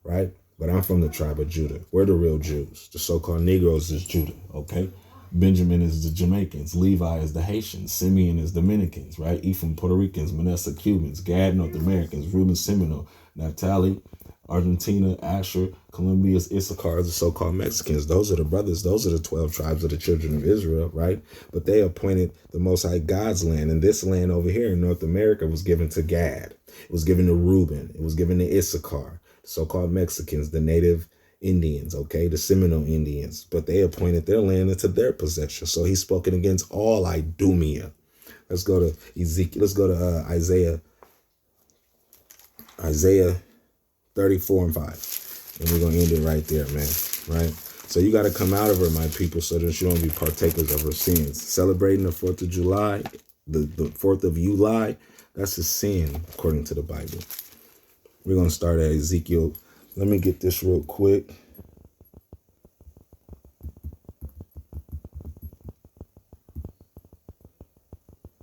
Right? But I'm from the tribe of Judah. We're the real Jews. The so-called Negroes is Judah. Okay? Benjamin is the Jamaicans. Levi is the Haitians. Simeon is Dominicans. Right? Ephraim, Puerto Ricans. Manasseh, Cubans. Gad, North Americans. Reuben, Seminole. Naphtali, Argentina, Asher, Colombia's Issachar, the so-called Mexicans. Those are the brothers. Those are the 12 tribes of the children of Israel, right? But they appointed the Most High God's land. And this land over here in North America was given to Gad. It was given to Reuben. It was given to Issachar, the so-called Mexicans, the native Indians, okay, the Seminole Indians. But they appointed their land into their possession. So he's spoken against all Idumea. Let's go to Ezekiel. Let's go to Isaiah 34 and 5. And we're going to end it right there, man. Right? So you got to come out of her, my people, so that you don't be partakers of her sins. Celebrating the 4th of July, the 4th of YouLied, that's a sin according to the Bible. We're going to start at Ezekiel. Let me get this real quick.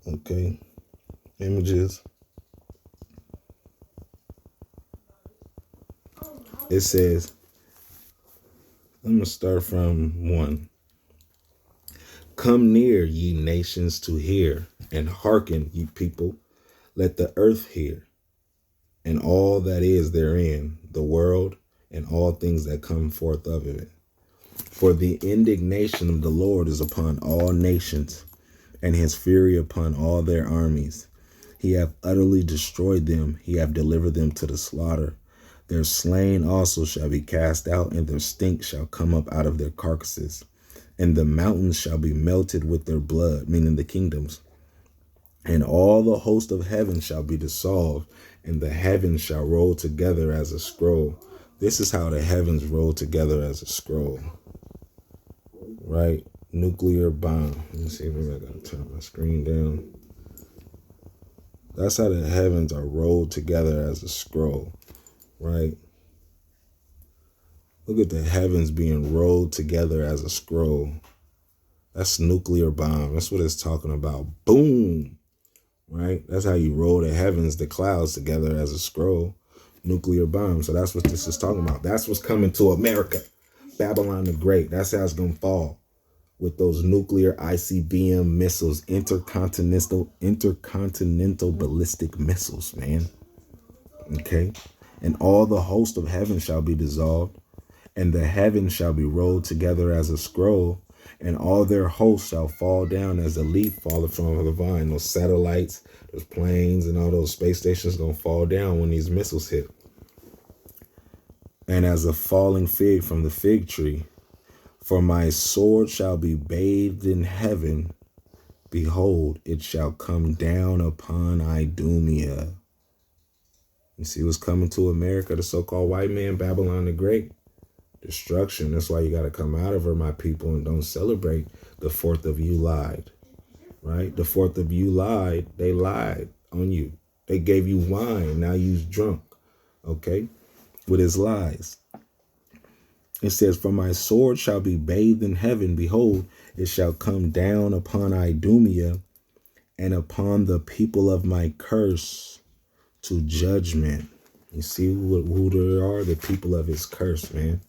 Okay. Images. It says, I'm going to start from 1. Come near, ye nations, to hear, and hearken, ye people. Let the earth hear, and all that is therein, the world, and all things that come forth of it. For the indignation of the Lord is upon all nations, and his fury upon all their armies. He hath utterly destroyed them, he hath delivered them to the slaughter. Their slain also shall be cast out, and their stink shall come up out of their carcasses. And the mountains shall be melted with their blood, meaning the kingdoms. And all the host of heaven shall be dissolved, and the heavens shall roll together as a scroll. This is how the heavens roll together as a scroll. Right? Nuclear bomb. Let me see, maybe I gotta turn my screen down. That's how the heavens are rolled together as a scroll. Right? Look at the heavens being rolled together as a scroll. That's nuclear bomb. That's what it's talking about. Boom. Right? That's how you roll the heavens, the clouds together as a scroll. Nuclear bomb. So that's what this is talking about. That's what's coming to America. Babylon the Great. That's how it's going to fall. With those nuclear ICBM missiles, intercontinental ballistic missiles, man. Okay? And all the host of heaven shall be dissolved, and the heavens shall be rolled together as a scroll, and all their hosts shall fall down as a leaf falleth from the vine. Those satellites, those planes, and all those space stations going to fall down when these missiles hit. And as a falling fig from the fig tree, for my sword shall be bathed in heaven. Behold, it shall come down upon Idumea. You see what's coming to America, the so-called white man, Babylon the Great? Destruction. That's why you got to come out of her, my people, and don't celebrate the 4th of YouLied. Right? The 4th of YouLied, they lied on you. They gave you wine. Now you's drunk. Okay? With his lies. It says, for my sword shall be bathed in heaven. Behold, it shall come down upon Idumea and upon the people of my curse to judgment. You see who they are? The people of his curse, man.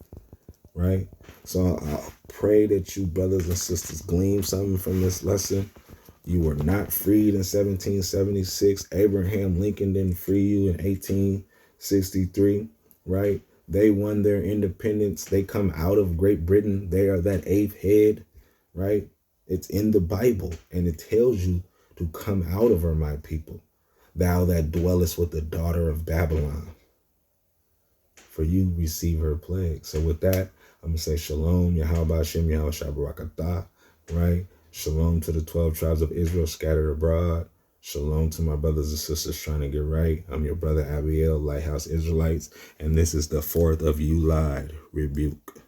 Right? So I pray that you brothers and sisters glean something from this lesson. You were not freed in 1776. Abraham Lincoln didn't free you in 1863, right? They won their independence. They come out of Great Britain. They are that 8th head, right? It's in the Bible, and it tells you to come out of her, my people. Thou that dwellest with the daughter of Babylon. For you receive her plague. So with that, I'm going to say shalom, Yahweh Hashem, Yahweh Shabbarakatah, right? Shalom to the 12 tribes of Israel scattered abroad. Shalom to my brothers and sisters trying to get right. I'm your brother Abiel, Lighthouse Israelites, and this is the 4th of YouLied. Rebuke.